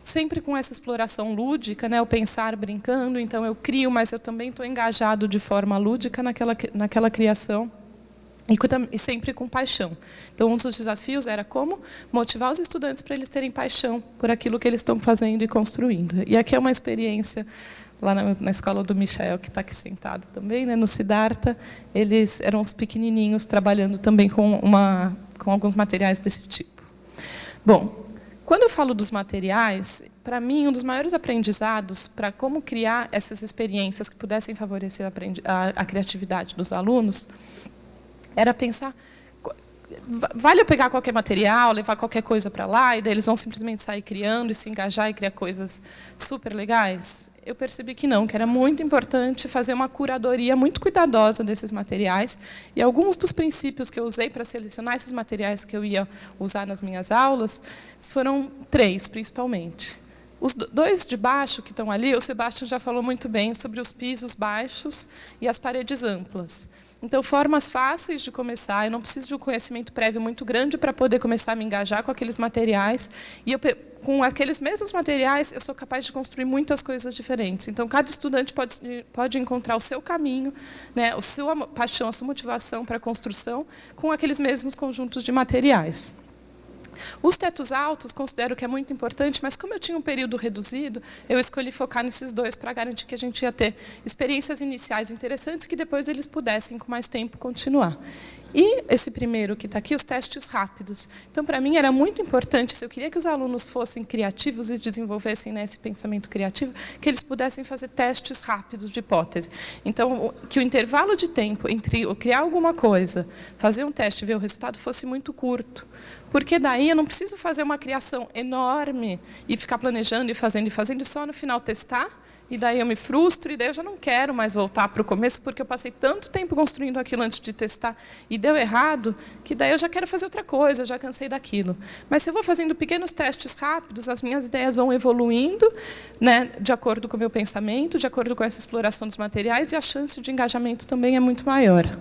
Sempre com essa exploração lúdica, né, o pensar brincando. Então, eu crio, mas eu também estou engajado de forma lúdica naquela criação. E sempre com paixão. Então, um dos desafios era como motivar os estudantes para eles terem paixão por aquilo que eles estão fazendo e construindo. E aqui é uma experiência, lá na escola do Michel, que está aqui sentado também, né, no Siddhartha, eles eram os pequenininhos trabalhando também com alguns materiais desse tipo. Bom, quando eu falo dos materiais, para mim, um dos maiores aprendizados para como criar essas experiências que pudessem favorecer a criatividade dos alunos era pensar, vale eu pegar qualquer material, levar qualquer coisa para lá, e daí eles vão simplesmente sair criando e se engajar e criar coisas super legais? Eu percebi que não, que era muito importante fazer uma curadoria muito cuidadosa desses materiais, e alguns dos princípios que eu usei para selecionar esses materiais que eu ia usar nas minhas aulas foram 3, principalmente. Os 2 de baixo, que estão ali, o Sebastian já falou muito bem sobre os pisos baixos e as paredes amplas. Então, formas fáceis de começar, eu não preciso de um conhecimento prévio muito grande para poder começar a me engajar com aqueles materiais, e com aqueles mesmos materiais, eu sou capaz de construir muitas coisas diferentes. Então, cada estudante pode encontrar o seu caminho, né, a sua paixão, a sua motivação para a construção, com aqueles mesmos conjuntos de materiais. Os tetos altos, considero que é muito importante, mas como eu tinha um período reduzido, eu escolhi focar nesses dois para garantir que a gente ia ter experiências iniciais interessantes que depois eles pudessem, com mais tempo, continuar. E esse primeiro que está aqui, os testes rápidos. Então, para mim, era muito importante, se eu queria que os alunos fossem criativos e desenvolvessem, né, esse pensamento criativo, que eles pudessem fazer testes rápidos de hipótese. Então, que o intervalo de tempo entre eu criar alguma coisa, fazer um teste e ver o resultado fosse muito curto. Porque daí eu não preciso fazer uma criação enorme e ficar planejando e fazendo, e só no final testar, e daí eu me frustro, e daí eu já não quero mais voltar para o começo, porque eu passei tanto tempo construindo aquilo antes de testar, e deu errado, que daí eu já quero fazer outra coisa, eu já cansei daquilo. Mas se eu vou fazendo pequenos testes rápidos, as minhas ideias vão evoluindo, né, de acordo com o meu pensamento, de acordo com essa exploração dos materiais, e a chance de engajamento também é muito maior.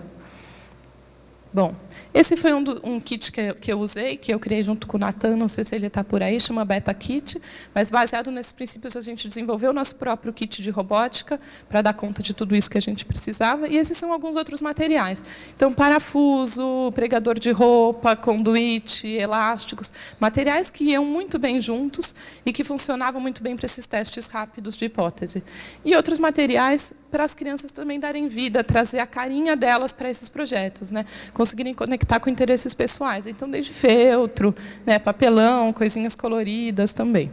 Bom, esse foi um kit que eu usei, que eu criei junto com o Nathan, não sei se ele está por aí, chama Beta Kit, mas baseado nesses princípios a gente desenvolveu o nosso próprio kit de robótica para dar conta de tudo isso que a gente precisava, e esses são alguns outros materiais. Então, parafuso, pregador de roupa, conduíte, elásticos, materiais que iam muito bem juntos e que funcionavam muito bem para esses testes rápidos de hipótese. E outros materiais para as crianças também darem vida, trazer a carinha delas para esses projetos, né? Conseguirem conectar com interesses pessoais. Então, desde feltro, né, papelão, coisinhas coloridas também.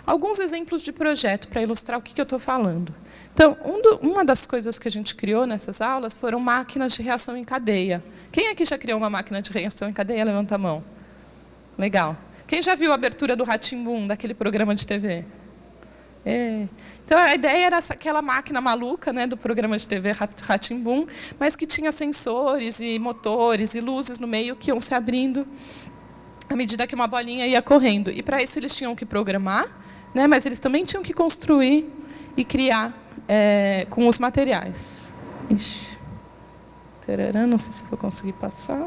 Alguns exemplos de projeto para ilustrar o que eu estou falando. Então, uma das coisas que a gente criou nessas aulas foram máquinas de reação em cadeia. Quem aqui já criou uma máquina de reação em cadeia? Levanta a mão. Legal. Quem já viu a abertura do Rá-Tim-Bum, daquele programa de TV? Então, a ideia era aquela máquina maluca, né, do programa de TV Rá-Tim-Bum, mas que tinha sensores e motores e luzes no meio que iam se abrindo à medida que uma bolinha ia correndo. E, para isso, eles tinham que programar, né, mas eles também tinham que construir e criar com os materiais. Ixi. Tarará, não sei se vou conseguir passar.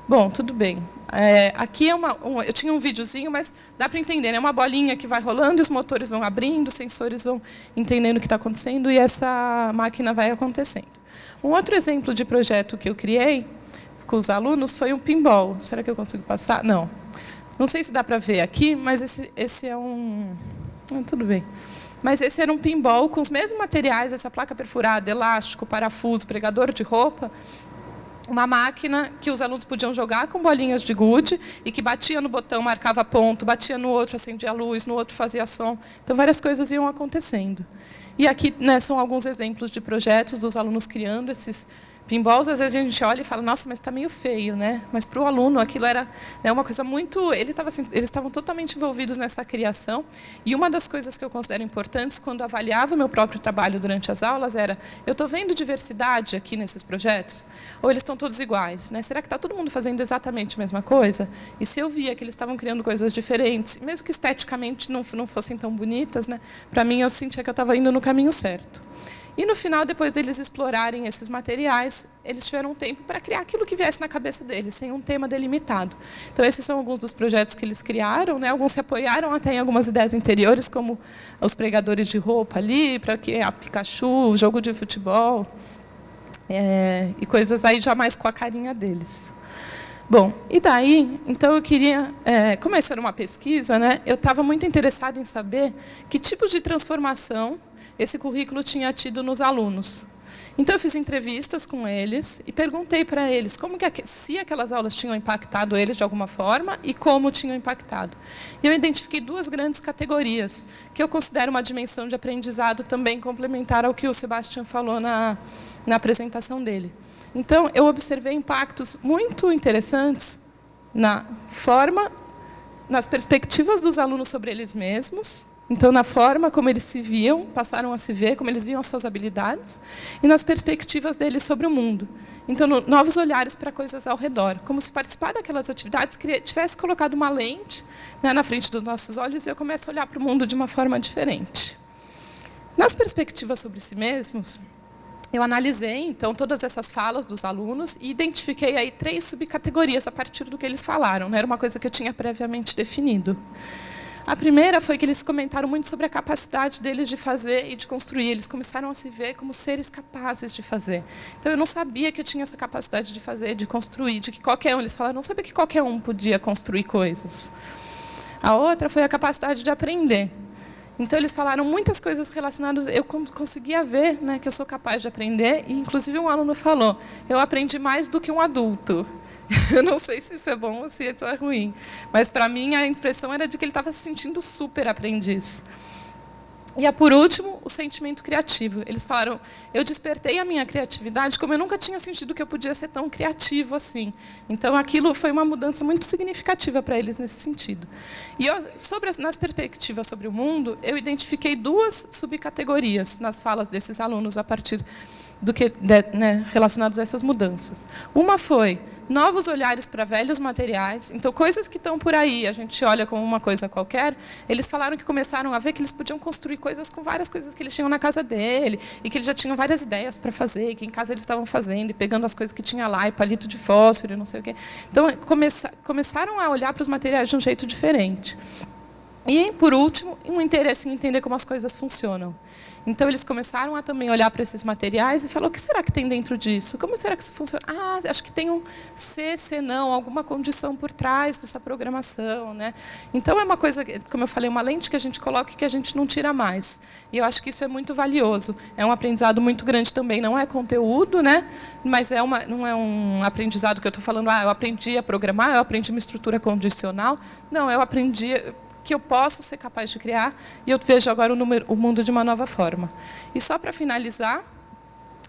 Bom, tudo bem. Aqui eu tinha um videozinho, mas dá para entender. É uma bolinha que vai rolando, os motores vão abrindo, os sensores vão entendendo o que está acontecendo, e essa máquina vai acontecendo. Um outro exemplo de projeto que eu criei com os alunos foi um pinball. Será que eu consigo passar? Não. Não sei se dá para ver aqui, mas esse é um... tudo bem. Mas esse era um pinball com os mesmos materiais, essa placa perfurada, elástico, parafuso, pregador de roupa, uma máquina que os alunos podiam jogar com bolinhas de gude e que batia no botão, marcava ponto, batia no outro, acendia a luz, no outro fazia som. Então, várias coisas iam acontecendo. E aqui, né, são alguns exemplos de projetos dos alunos criando esses pinballs. Às vezes a gente olha e fala, nossa, mas está meio feio, né? Mas para o aluno aquilo era, né, uma coisa muito... Eles estavam totalmente envolvidos nessa criação. E uma das coisas que eu considero importantes quando avaliava o meu próprio trabalho durante as aulas era, eu estou vendo diversidade aqui nesses projetos? Ou eles estão todos iguais, né? Será que está todo mundo fazendo exatamente a mesma coisa? E se eu via que eles estavam criando coisas diferentes, mesmo que esteticamente não fossem tão bonitas, né, para mim eu sentia que eu estava indo no caminho certo. E, no final, depois deles explorarem esses materiais, eles tiveram um tempo para criar aquilo que viesse na cabeça deles, sem um tema delimitado. Então, esses são alguns dos projetos que eles criaram, né? Alguns se apoiaram até em algumas ideias anteriores, como os pregadores de roupa ali, para que a Pikachu, o jogo de futebol, e coisas aí já mais com a carinha deles. Bom, e daí, então eu queria, como isso era uma pesquisa, né? Eu estava muito interessada em saber que tipos de transformação esse currículo tinha tido nos alunos. Então, eu fiz entrevistas com eles e perguntei para eles se aquelas aulas tinham impactado eles de alguma forma e como tinham impactado. E eu identifiquei duas grandes categorias, que eu considero uma dimensão de aprendizado também complementar ao que o Sebastião falou na apresentação dele. Então, eu observei impactos muito interessantes na forma, nas perspectivas dos alunos sobre eles mesmos. Então, na forma como eles se viam, passaram a se ver, como eles viam as suas habilidades, e nas perspectivas deles sobre o mundo. Então, novos olhares para coisas ao redor, como se participar daquelas atividades tivesse colocado uma lente, né, na frente dos nossos olhos, e eu começo a olhar para o mundo de uma forma diferente. Nas perspectivas sobre si mesmos, eu analisei, então, todas essas falas dos alunos e identifiquei aí 3 subcategorias a partir do que eles falaram. Não era uma coisa que eu tinha previamente definido. A primeira foi que eles comentaram muito sobre a capacidade deles de fazer e de construir. Eles começaram a se ver como seres capazes de fazer. Então, eu não sabia que eu tinha essa capacidade de fazer, de construir, de que qualquer um, eles falaram, não sabia que qualquer um podia construir coisas. A outra foi a capacidade de aprender. Então, eles falaram muitas coisas relacionadas... Eu conseguia ver, né, que eu sou capaz de aprender, e, inclusive, um aluno falou, eu aprendi mais do que um adulto. Eu não sei se isso é bom ou se isso é ruim, mas, para mim, a impressão era de que ele estava se sentindo super aprendiz. E, por último, o sentimento criativo. Eles falaram, eu despertei a minha criatividade como eu nunca tinha sentido que eu podia ser tão criativo assim. Então, aquilo foi uma mudança muito significativa para eles nesse sentido. E, nas perspectivas sobre o mundo, eu identifiquei 2 subcategorias nas falas desses alunos a partir do que, né, relacionados a essas mudanças. Uma foi novos olhares para velhos materiais. Então, coisas que estão por aí, a gente olha como uma coisa qualquer, eles falaram que começaram a ver que eles podiam construir coisas com várias coisas que eles tinham na casa dele, e que eles já tinham várias ideias para fazer, e que em casa eles estavam fazendo, e pegando as coisas que tinha lá, e palito de fósforo, e não sei o quê. Então, começaram a olhar para os materiais de um jeito diferente. E, por último, um interesse em entender como as coisas funcionam. Então, eles começaram a também olhar para esses materiais e falar, o que será que tem dentro disso? Como será que isso funciona? Ah, acho que tem um se não, alguma condição por trás dessa programação, né? Então, é uma coisa, como eu falei, uma lente que a gente coloca e que a gente não tira mais. E eu acho que isso é muito valioso. É um aprendizado muito grande também. Não é conteúdo, né? Mas não é um aprendizado que eu estou falando, eu aprendi a programar, eu aprendi uma estrutura condicional. Não, eu aprendi que eu posso ser capaz de criar, e eu vejo agora o mundo de uma nova forma. E só para finalizar,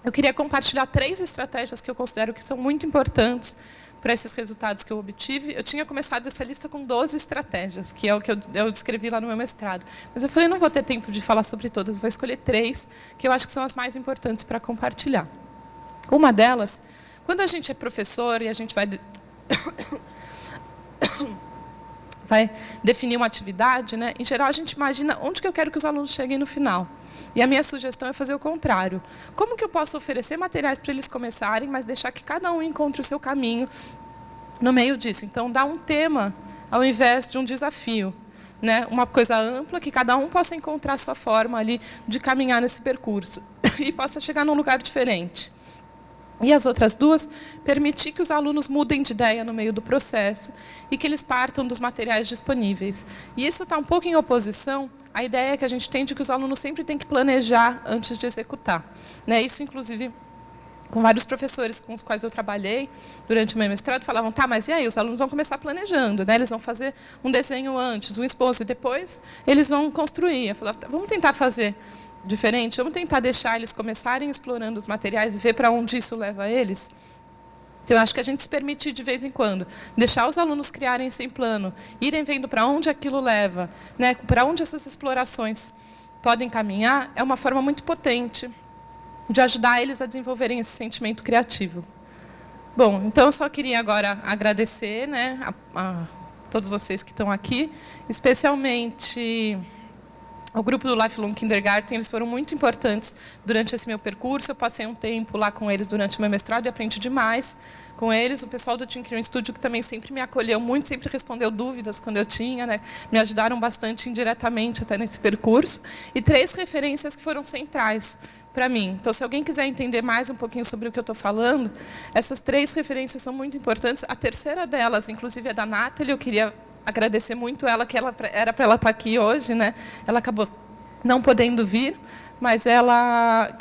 eu queria compartilhar 3 estratégias que eu considero que são muito importantes para esses resultados que eu obtive. Eu tinha começado essa lista com 12 estratégias, que é o que eu descrevi lá no meu mestrado. Mas eu falei, não vou ter tempo de falar sobre todas, vou escolher 3, que eu acho que são as mais importantes para compartilhar. Uma delas, quando a gente é professor e a gente vai definir uma atividade, né? Em geral, a gente imagina onde que eu quero que os alunos cheguem no final. E a minha sugestão é fazer o contrário. Como que eu posso oferecer materiais para eles começarem, mas deixar que cada um encontre o seu caminho no meio disso? Então, dar um tema ao invés de um desafio, né? Uma coisa ampla, que cada um possa encontrar a sua forma ali de caminhar nesse percurso e possa chegar num lugar diferente. E as outras 2, permitir que os alunos mudem de ideia no meio do processo e que eles partam dos materiais disponíveis. E isso está um pouco em oposição à ideia que a gente tem de que os alunos sempre têm que planejar antes de executar. Né? Isso, inclusive, com vários professores com os quais eu trabalhei durante o meu mestrado, falavam, tá, mas e aí? Os alunos vão começar planejando, né? Eles vão fazer um desenho antes, um esboço, e depois eles vão construir. Eu falava, vamos tentar fazer diferente, vamos tentar deixar eles começarem explorando os materiais e ver para onde isso leva eles. Então, eu acho que a gente se permite, de vez em quando, deixar os alunos criarem sem plano, irem vendo para onde aquilo leva, né, para onde essas explorações podem caminhar, é uma forma muito potente de ajudar eles a desenvolverem esse sentimento criativo. Bom, então eu só queria agora agradecer, né, a todos vocês que estão aqui, especialmente o grupo do Lifelong Kindergarten. Eles foram muito importantes durante esse meu percurso. Eu passei um tempo lá com eles durante o meu mestrado e aprendi demais com eles. O pessoal do Tinkering Studio, que também sempre me acolheu muito, sempre respondeu dúvidas quando eu tinha, né? Me ajudaram bastante indiretamente até nesse percurso. E 3 referências que foram centrais para mim. Então, se alguém quiser entender mais um pouquinho sobre o que eu estou falando, essas 3 referências são muito importantes. A terceira delas, inclusive, é da Nathalie. Eu queria agradecer muito ela, que era para ela estar aqui hoje, né? Ela acabou não podendo vir, mas ela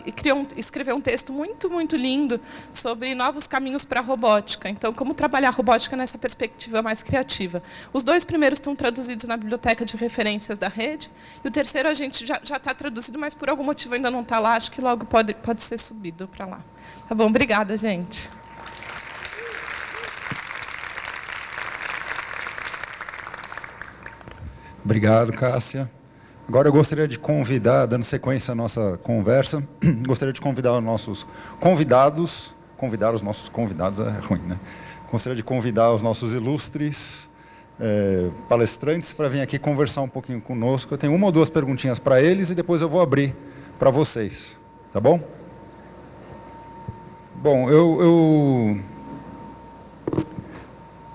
escreveu um texto muito, muito lindo sobre novos caminhos para a robótica. Então, como trabalhar a robótica nessa perspectiva mais criativa. Os 2 primeiros estão traduzidos na biblioteca de referências da rede, e o terceiro a gente já está traduzido, mas por algum motivo ainda não está lá, acho que logo pode ser subido para lá. Tá bom? Obrigada, gente. Obrigado, Cássia. Agora eu gostaria de convidar, dando sequência à nossa conversa, gostaria de convidar os nossos convidados, convidar os nossos convidados é ruim, né? Gostaria de convidar os nossos ilustres palestrantes para vir aqui conversar um pouquinho conosco. Eu tenho 1 ou 2 perguntinhas para eles e depois eu vou abrir para vocês, tá bom? Bom, eu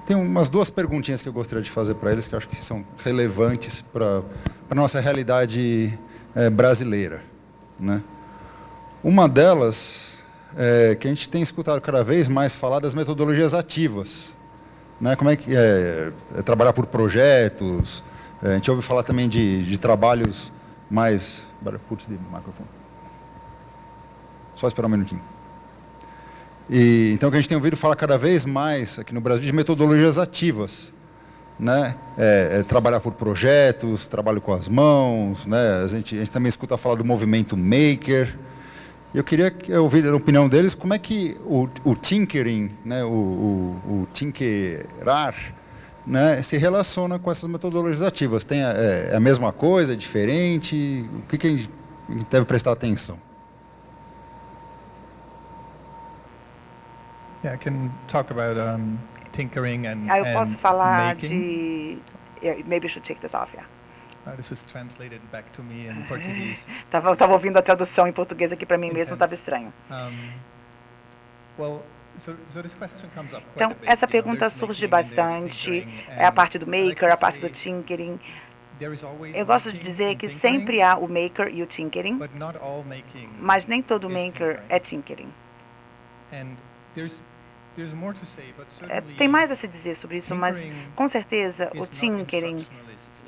tenho umas 2 perguntinhas que eu gostaria de fazer para eles, que eu acho que são relevantes para a nossa realidade brasileira, né? Uma delas é que a gente tem escutado cada vez mais falar das metodologias ativas, né? Como é que é trabalhar por projetos, a gente ouve falar também de trabalhos mais... Só esperar um minutinho. Então, o que a gente tem ouvido falar cada vez mais aqui no Brasil de metodologias ativas, né? Trabalhar por projetos, trabalho com as mãos, né? A gente também escuta falar do movimento maker. Eu queria ouvir a opinião deles, como é que o tinkering, né? o tinkerar, né? Se relaciona com essas metodologias ativas. É a mesma coisa, é diferente? O que a gente deve prestar atenção? Yeah, I can talk about tinkering and eu posso falar making. de... Maybe I should take this off, yeah. This was translated back to me in Portuguese. Tava ouvindo a tradução em português aqui para mim mesmo, estava estranho. Então, essa pergunta surge bastante, é a parte do maker, a parte do tinkering. Eu gosto de dizer que sempre há o maker e o tinkering, mas nem todo maker é tinkering. Tem mais a se dizer sobre isso, mas com certeza o tinkering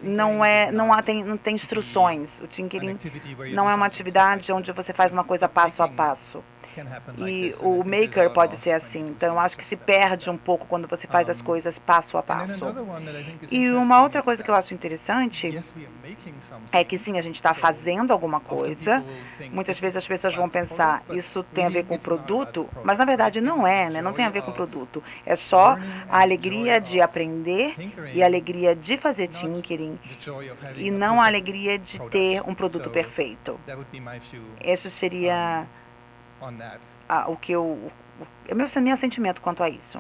não tem instruções. O tinkering não é uma atividade onde você faz uma coisa passo a passo. E o maker pode ser assim. Então, eu acho que se perde um pouco quando você faz as coisas passo a passo. E uma outra coisa que eu acho interessante é que, sim, a gente está fazendo alguma coisa. Muitas vezes as pessoas vão pensar, isso tem a ver com o produto, mas, na verdade, não é, né? Não tem a ver com o produto. É só a alegria de aprender e a alegria de fazer tinkering e não a alegria de ter um produto perfeito. Isso seria... meu sentimento quanto a isso.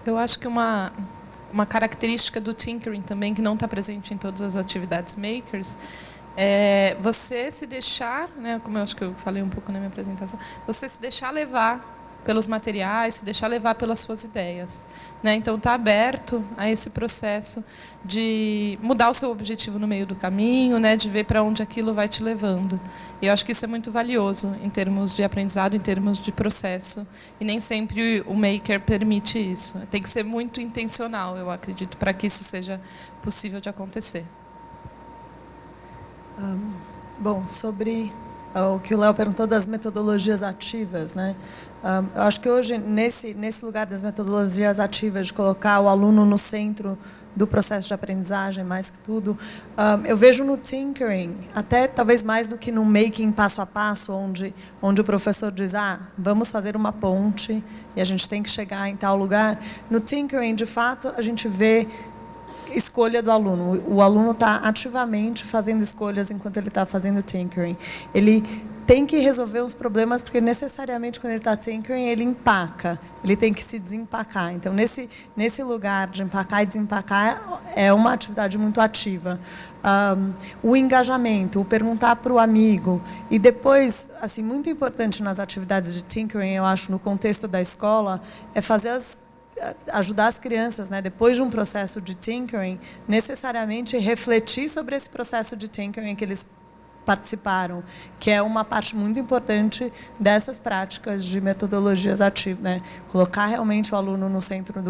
Eu acho que uma característica do tinkering também, que não está presente em todas as atividades makers, é você se deixar, né, como eu acho que eu falei um pouco na minha apresentação, você se deixar levar pelos materiais, se deixar levar pelas suas ideias, né? Então, está aberto a esse processo de mudar o seu objetivo no meio do caminho, né? De ver para onde aquilo vai te levando. E eu acho que isso é muito valioso em termos de aprendizado, em termos de processo. E nem sempre o maker permite isso. Tem que ser muito intencional, eu acredito, para que isso seja possível de acontecer. Bom, sobre o que o Léo perguntou das metodologias ativas, né? Eu acho que hoje, nesse lugar das metodologias ativas, de colocar o aluno no centro do processo de aprendizagem, mais que tudo, eu vejo no tinkering, até talvez mais do que no making passo a passo, onde o professor diz, vamos fazer uma ponte e a gente tem que chegar em tal lugar. No tinkering, de fato, a gente vê escolha do aluno. O aluno está ativamente fazendo escolhas enquanto ele está fazendo tinkering. Ele tem que resolver os problemas, porque necessariamente quando ele está tinkering, ele empaca. Ele tem que se desempacar. Então, nesse lugar de empacar e desempacar, é uma atividade muito ativa. O engajamento, o perguntar para o amigo. E depois, assim, muito importante nas atividades de tinkering, eu acho, no contexto da escola, é ajudar as crianças, né, depois de um processo de tinkering, necessariamente refletir sobre esse processo de tinkering que eles participaram, que é uma parte muito importante dessas práticas de metodologias ativas, né? Colocar realmente o aluno no centro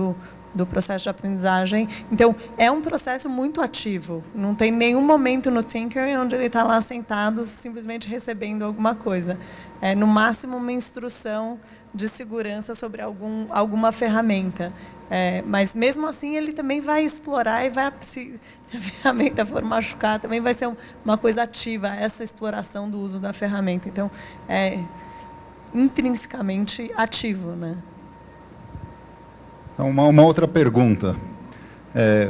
do processo de aprendizagem. Então, é um processo muito ativo. Não tem nenhum momento no tinkering onde ele está lá sentado, simplesmente recebendo alguma coisa. É, no máximo, uma instrução de segurança sobre alguma ferramenta. Mas, mesmo assim, ele também vai explorar e vai, se a ferramenta for machucar, também vai ser uma coisa ativa, essa exploração do uso da ferramenta. Então, é intrinsecamente ativo, né? Então, uma outra pergunta.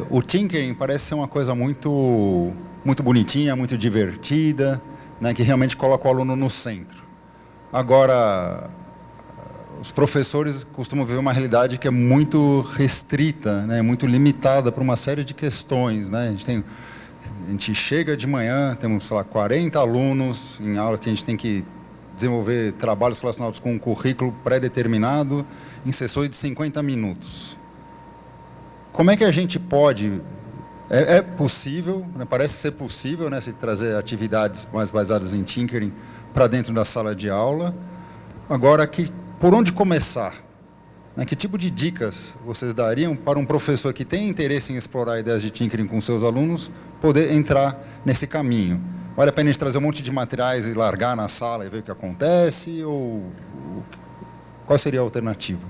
O tinkering parece ser uma coisa muito bonitinha, muito divertida, né, que realmente coloca o aluno no centro. Agora, os professores costumam ver uma realidade que é muito restrita, né, muito limitada para uma série de questões, né? A gente chega de manhã, temos, sei lá, 40 alunos em aula que a gente tem que desenvolver trabalhos relacionados com um currículo pré-determinado em sessões de 50 minutos. Como é que a gente pode... É possível, né, parece ser possível, né, se trazer atividades mais baseadas em tinkering para dentro da sala de aula. Agora, por onde começar? Né, que tipo de dicas vocês dariam para um professor que tem interesse em explorar ideias de tinkering com seus alunos poder entrar nesse caminho? Vale a pena a gente trazer um monte de materiais e largar na sala e ver o que acontece? Ou qual seria a alternativa?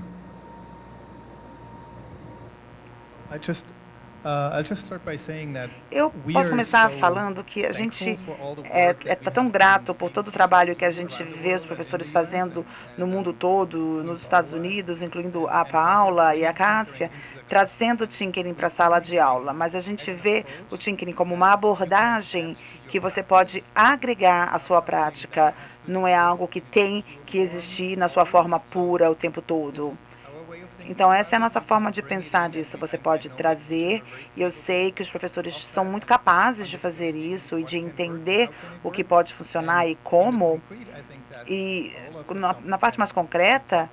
Eu posso começar falando que a gente está tão grato por todo o trabalho que a gente vê os professores fazendo no mundo todo, nos Estados Unidos, incluindo a Paula e a Cássia, trazendo o tinkering para a sala de aula. Mas a gente vê o tinkering como uma abordagem que você pode agregar à sua prática. Não é algo que tem que existir na sua forma pura o tempo todo. Então, essa é a nossa forma de pensar disso. Você pode trazer, e eu sei que os professores são muito capazes de fazer isso e de entender o que pode funcionar e como. E na parte mais concreta,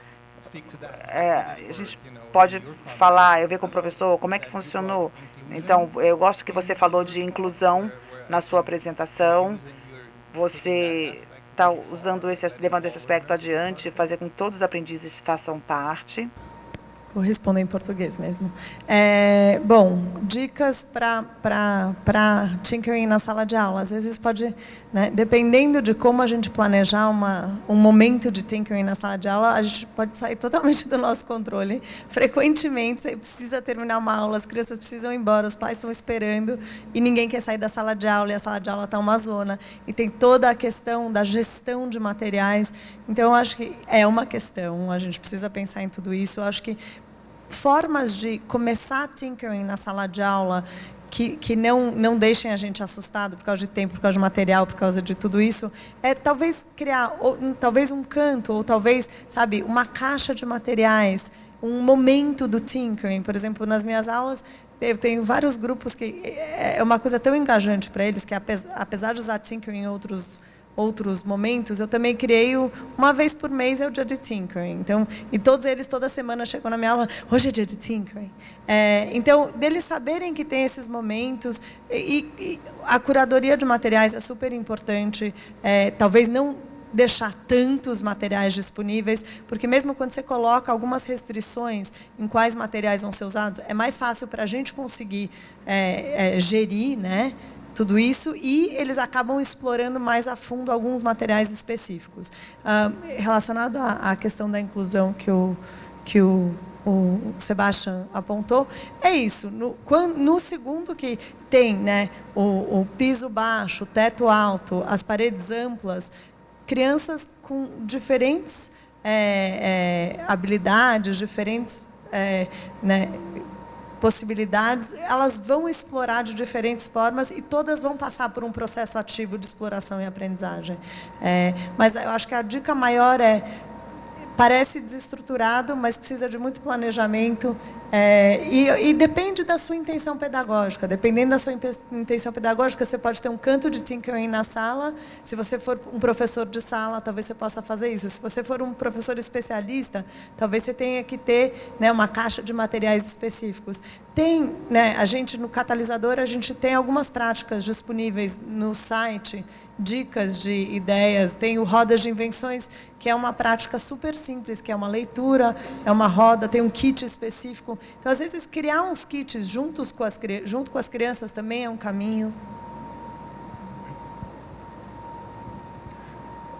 a gente pode falar, eu ver com o professor como é que funcionou. Então, eu gosto que você falou de inclusão na sua apresentação. Você está levando esse aspecto adiante, fazer com que todos os aprendizes façam parte. Vou responder em português mesmo. Bom, dicas para tinkering na sala de aula. Às vezes pode, né, dependendo de como a gente planejar um momento de tinkering na sala de aula, a gente pode sair totalmente do nosso controle. Frequentemente, você precisa terminar uma aula, as crianças precisam ir embora, os pais estão esperando e ninguém quer sair da sala de aula e a sala de aula está uma zona. E tem toda a questão da gestão de materiais. Então, eu acho que é uma questão, a gente precisa pensar em tudo isso. Eu acho que formas de começar tinkering na sala de aula que não deixem a gente assustado por causa de tempo, por causa de material, por causa de tudo isso, talvez criar talvez um canto, ou talvez, sabe, uma caixa de materiais, um momento do tinkering. Por exemplo, nas minhas aulas, eu tenho vários grupos que é uma coisa tão engajante para eles, que apesar de usar tinkering em outros momentos, eu também criei uma vez por mês é o dia de tinkering. Então, e todos eles toda semana chegam na minha aula, hoje é dia de tinkering. Então, deles saberem que tem esses momentos, e a curadoria de materiais é super importante. Talvez não deixar tantos materiais disponíveis, porque mesmo quando você coloca algumas restrições em quais materiais vão ser usados, é mais fácil para a gente conseguir gerir, né, tudo isso, e eles acabam explorando mais a fundo alguns materiais específicos. Relacionado à questão da inclusão que o Sebastian apontou, é isso. No segundo que tem, né, o piso baixo, o teto alto, as paredes amplas, crianças com diferentes habilidades, diferentes né, possibilidades, elas vão explorar de diferentes formas e todas vão passar por um processo ativo de exploração e aprendizagem. Mas eu acho que a dica maior parece desestruturado, mas precisa de muito planejamento, e depende da sua intenção pedagógica. Dependendo da sua intenção pedagógica, você pode ter um canto de tinkering na sala. Se você for um professor de sala, talvez você possa fazer isso. Se você for um professor especialista, talvez você tenha que ter, né, uma caixa de materiais específicos. Tem, né, no Catalisador, a gente tem algumas práticas disponíveis no site, dicas de ideias. Tem o Rodas de Invenções, que é uma prática super simples, que é uma leitura, é uma roda, tem um kit específico. Então, às vezes, criar uns kits junto com as crianças também é um caminho.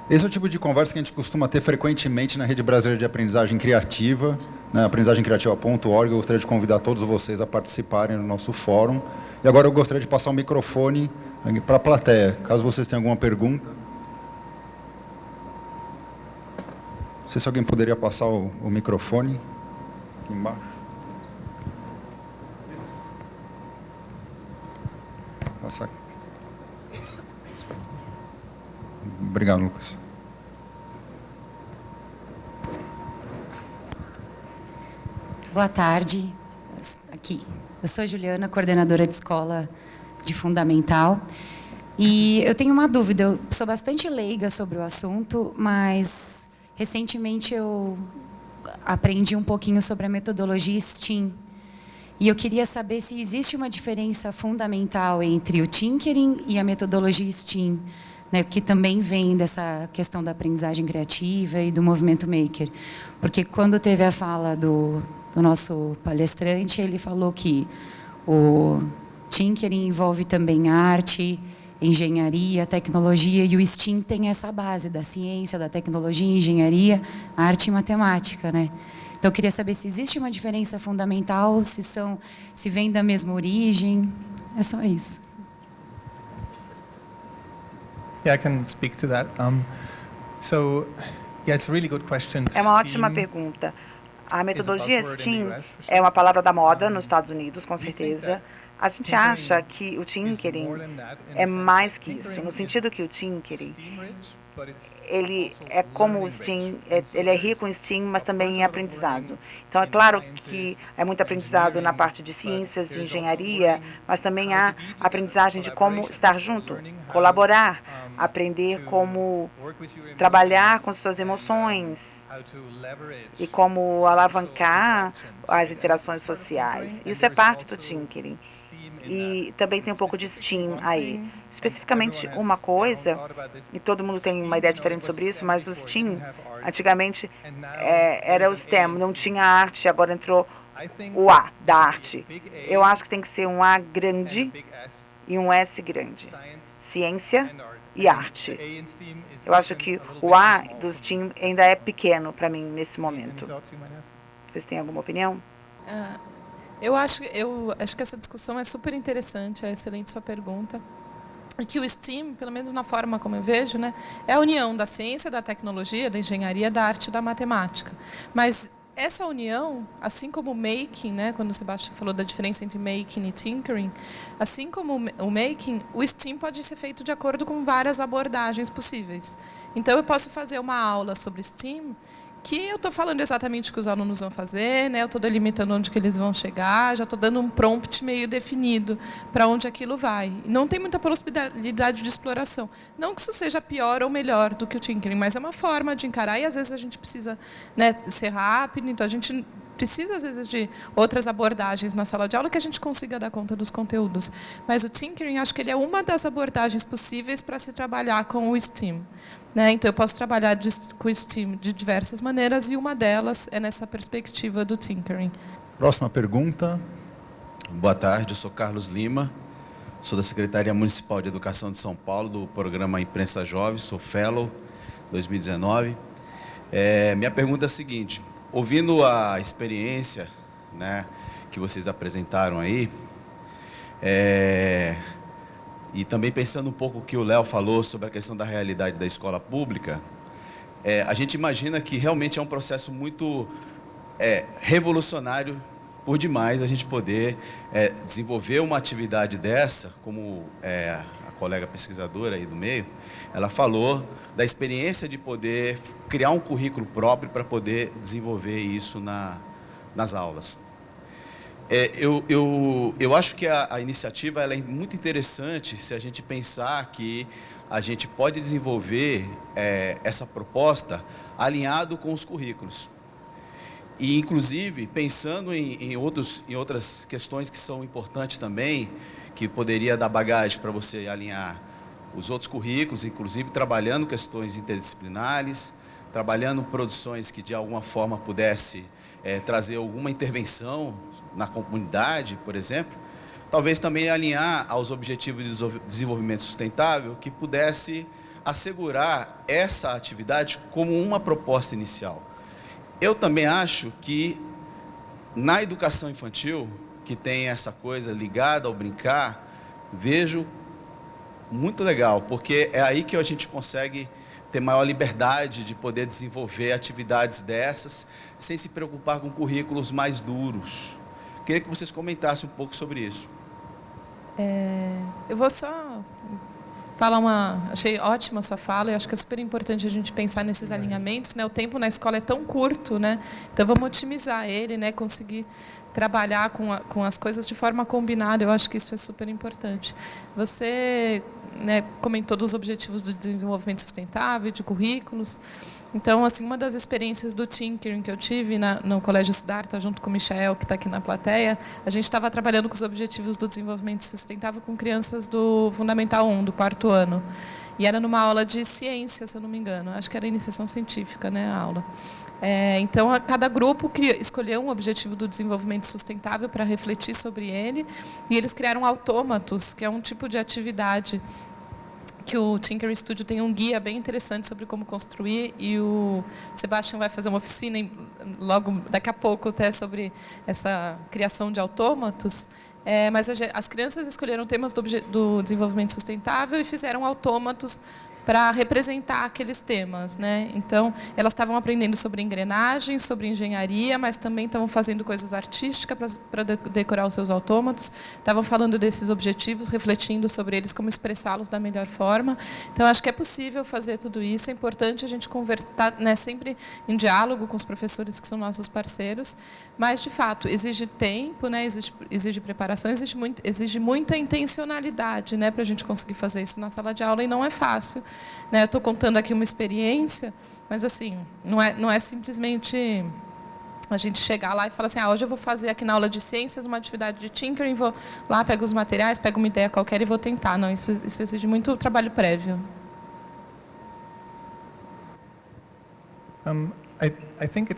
Esse é o tipo de conversa que a gente costuma ter frequentemente na Rede Brasileira de Aprendizagem Criativa, né, aprendizagemcriativa.org. Eu gostaria de convidar todos vocês a participarem do nosso fórum. E agora eu gostaria de passar o microfone para a plateia, caso vocês tenham alguma pergunta. Não sei se alguém poderia passar o microfone aqui embaixo. Passar aqui. Obrigado, Lucas. Boa tarde. Aqui. Eu sou Juliana, coordenadora de escola de Fundamental. E eu tenho uma dúvida, eu sou bastante leiga sobre o assunto, mas recentemente eu aprendi um pouquinho sobre a metodologia STEAM. E eu queria saber se existe uma diferença fundamental entre o Tinkering e a metodologia STEAM, né, que também vem dessa questão da aprendizagem criativa e do movimento maker. Porque quando teve a fala do nosso palestrante, ele falou que o Tinkering envolve também arte, engenharia, tecnologia, e o STEAM tem essa base da ciência, da tecnologia, engenharia, arte e matemática, né? Então, eu queria saber se existe uma diferença fundamental, se vem da mesma origem. É só isso. Yeah, I can speak to that. It's a really good question. É uma ótima pergunta. A metodologia STEAM é uma palavra da moda nos Estados Unidos, com certeza. A gente acha que o Tinkering é mais que isso, no sentido que o Tinkering, ele é como o STEAM, ele é rico em STEAM, mas também em aprendizado. Então, é claro que é muito aprendizado na parte de ciências, de engenharia, mas também há aprendizagem de como estar junto, colaborar, aprender como trabalhar com suas emoções e como alavancar as interações sociais. Isso é parte do Tinkering. E também tem um pouco de STEAM aí. Especificamente uma coisa, e todo mundo tem uma ideia diferente sobre isso, mas o STEAM, antigamente, era o STEM, não tinha arte, agora entrou o A da arte. Eu acho que tem que ser um A grande e um S grande. Ciência e arte. Eu acho que o A do STEAM ainda é pequeno para mim nesse momento. Vocês têm alguma opinião? Eu acho que essa discussão é super interessante, é excelente sua pergunta. E que o STEAM, pelo menos na forma como eu vejo, né, é a união da ciência, da tecnologia, da engenharia, da arte e da matemática. Mas essa união, assim como o making, né, quando o Sebastião falou da diferença entre making e tinkering, assim como o making, o STEAM pode ser feito de acordo com várias abordagens possíveis. Então, eu posso fazer uma aula sobre STEAM que eu estou falando exatamente o que os alunos vão fazer, né? Eu estou delimitando onde que eles vão chegar, já estou dando um prompt meio definido para onde aquilo vai. Não tem muita possibilidade de exploração. Não que isso seja pior ou melhor do que o tinkering, mas é uma forma de encarar, e às vezes a gente precisa, né, ser rápido, então a gente precisa, às vezes, de outras abordagens na sala de aula que a gente consiga dar conta dos conteúdos. Mas o tinkering, acho que ele é uma das abordagens possíveis para se trabalhar com o STEAM. Né? Então, eu posso trabalhar com o STEAM de diversas maneiras, e uma delas é nessa perspectiva do tinkering. Próxima pergunta. Boa tarde, eu sou Carlos Lima, sou da Secretaria Municipal de Educação de São Paulo, do programa Imprensa Jovem, sou Fellow 2019. Minha pergunta é a seguinte: ouvindo a experiência, né, que vocês apresentaram aí, e também pensando um pouco o que o Léo falou sobre a questão da realidade da escola pública, a gente imagina que realmente é um processo muito revolucionário por demais a gente poder desenvolver uma atividade dessa, como a colega pesquisadora aí do meio, ela falou da experiência de poder criar um currículo próprio para poder desenvolver isso nas aulas. Eu acho que a iniciativa ela é muito interessante se a gente pensar que a gente pode desenvolver essa proposta alinhado com os currículos. E, inclusive, pensando em outras questões que são importantes também, que poderia dar bagagem para você alinhar os outros currículos, inclusive trabalhando questões interdisciplinares, trabalhando produções que, de alguma forma, pudesse trazer alguma intervenção na comunidade, por exemplo, talvez também alinhar aos objetivos de desenvolvimento sustentável, que pudesse assegurar essa atividade como uma proposta inicial. Eu também acho que, na educação infantil, que tem essa coisa ligada ao brincar, vejo muito legal, porque é aí que a gente consegue ter maior liberdade de poder desenvolver atividades dessas, sem se preocupar com currículos mais duros. Queria que vocês comentassem um pouco sobre isso. Eu vou só falar achei ótima a sua fala, eu acho que é super importante a gente pensar nesses alinhamentos, né? O tempo na escola é tão curto, né? Então vamos otimizar ele, né? Conseguir trabalhar com as coisas de forma combinada, eu acho que isso é super importante. Você né, comentou dos objetivos do desenvolvimento sustentável, de currículos. Então, assim, uma das experiências do Tinkering que eu tive no Colégio Siddhartha, junto com o Michael, que está aqui na plateia, a gente estava trabalhando com os objetivos do desenvolvimento sustentável com crianças do Fundamental 1, do 4º ano. E era numa aula de ciência, se eu não me engano. Acho que era iniciação científica, né, a aula. Então, cada grupo escolheu um objetivo do desenvolvimento sustentável para refletir sobre ele, e eles criaram autômatos, que é um tipo de atividade que o Tinker Studio tem um guia bem interessante sobre como construir, e o Sebastian vai fazer uma oficina logo daqui a pouco até sobre essa criação de autômatos. Mas as crianças escolheram temas do desenvolvimento sustentável e fizeram autômatos para representar aqueles temas, né? Então, elas estavam aprendendo sobre engrenagem, sobre engenharia, mas também estavam fazendo coisas artísticas para decorar os seus autômatos, estavam falando desses objetivos, refletindo sobre eles, como expressá-los da melhor forma. Então, acho que é possível fazer tudo isso, é importante a gente conversar, né, sempre em diálogo com os professores que são nossos parceiros, mas, de fato, exige tempo, né, exige preparação, exige muita intencionalidade, né, para a gente conseguir fazer isso na sala de aula, e não é fácil. Eu estou contando aqui uma experiência, mas assim, não é simplesmente a gente chegar lá e falar assim, hoje eu vou fazer aqui na aula de ciências uma atividade de tinkering, vou lá, pego os materiais, pego uma ideia qualquer e vou tentar. Não, isso exige muito trabalho prévio. I think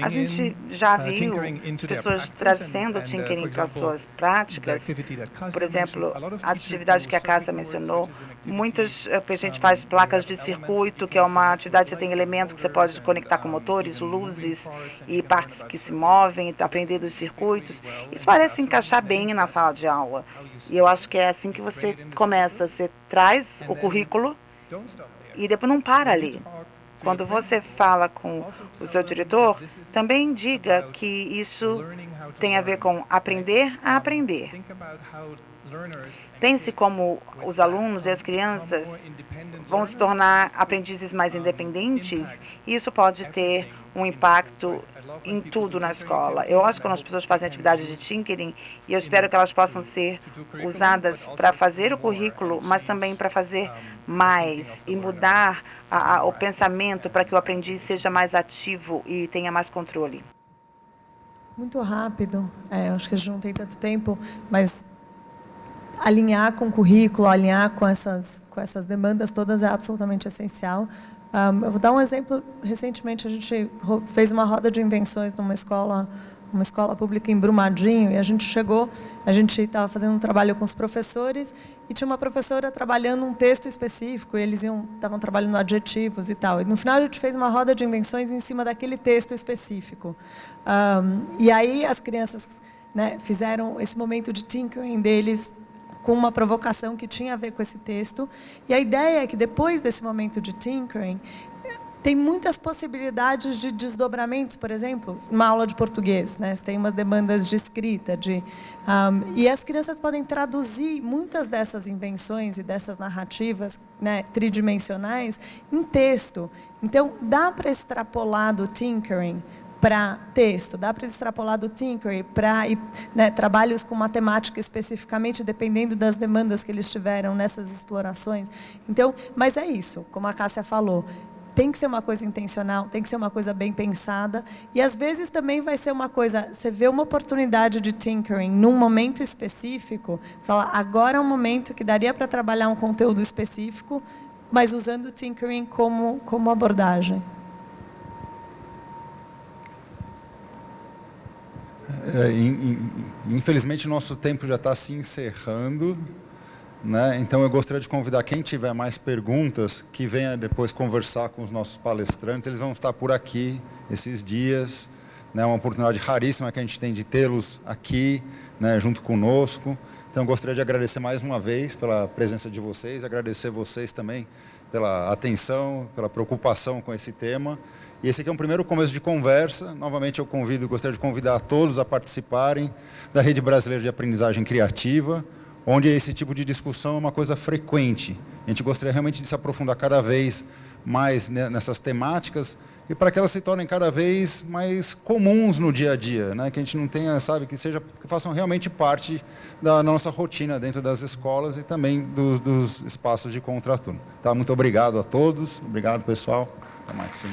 a gente já viu pessoas trazendo o tinkering para as suas práticas. Por exemplo, a atividade que a Cássia mencionou, muitas a gente faz placas de circuito, que é uma atividade que você tem elementos que você pode conectar com motores, luzes e partes que se movem, aprender dos circuitos. Isso parece encaixar bem na sala de aula. E eu acho que é assim que você começa. Você traz o currículo e depois não para ali. Quando você fala com o seu diretor, também diga que isso tem a ver com aprender a aprender. Pense como os alunos e as crianças vão se tornar aprendizes mais independentes, e isso pode ter um impacto em tudo na escola. Eu acho que quando as pessoas fazem atividades de tinkering, e eu espero que elas possam ser usadas para fazer o currículo, mas também para fazer mais e mudar o pensamento para que o aprendiz seja mais ativo e tenha mais controle. Muito rápido. Eu acho que a gente não tem tanto tempo, mas alinhar com o currículo, alinhar com essas demandas todas é absolutamente essencial. Eu vou dar um exemplo. Recentemente, a gente fez uma roda de invenções numa escola pública em Brumadinho, e a gente estava fazendo um trabalho com os professores, e tinha uma professora trabalhando um texto específico, e eles estavam trabalhando adjetivos e tal. E, no final, a gente fez uma roda de invenções em cima daquele texto específico. E aí, as crianças, né, fizeram esse momento de tinkering deles com uma provocação que tinha a ver com esse texto. E a ideia é que, depois desse momento de tinkering, tem muitas possibilidades de desdobramentos. Por exemplo, uma aula de português, né? Você tem umas demandas de escrita, e as crianças podem traduzir muitas dessas invenções e dessas narrativas, né, tridimensionais em texto. Então, dá para extrapolar do tinkering para texto, dá para extrapolar do tinkering para, né, trabalhos com matemática especificamente, dependendo das demandas que eles tiveram nessas explorações. Então, mas é isso, como a Cássia falou, tem que ser uma coisa intencional, tem que ser uma coisa bem pensada, e às vezes também vai ser uma coisa, você vê uma oportunidade de tinkering num momento específico, você fala, agora é um momento que daria para trabalhar um conteúdo específico, mas usando o tinkering como abordagem. Infelizmente, o nosso tempo já está se encerrando, né? Então, eu gostaria de convidar quem tiver mais perguntas, que venha depois conversar com os nossos palestrantes. Eles vão estar por aqui esses dias, né? Uma oportunidade raríssima que a gente tem de tê-los aqui, né, junto conosco. Então, eu gostaria de agradecer mais uma vez pela presença de vocês, agradecer vocês também pela atenção, pela preocupação com esse tema. E esse aqui é um primeiro começo de conversa. Novamente, eu gostaria de convidar a todos a participarem da Rede Brasileira de Aprendizagem Criativa, onde esse tipo de discussão é uma coisa frequente. A gente gostaria realmente de se aprofundar cada vez mais nessas temáticas e para que elas se tornem cada vez mais comuns no dia a dia, né? Que a gente não tenha, sabe, que façam realmente parte da nossa rotina dentro das escolas e também dos espaços de contraturno. Tá? Muito obrigado a todos, obrigado pessoal, até mais. Sim.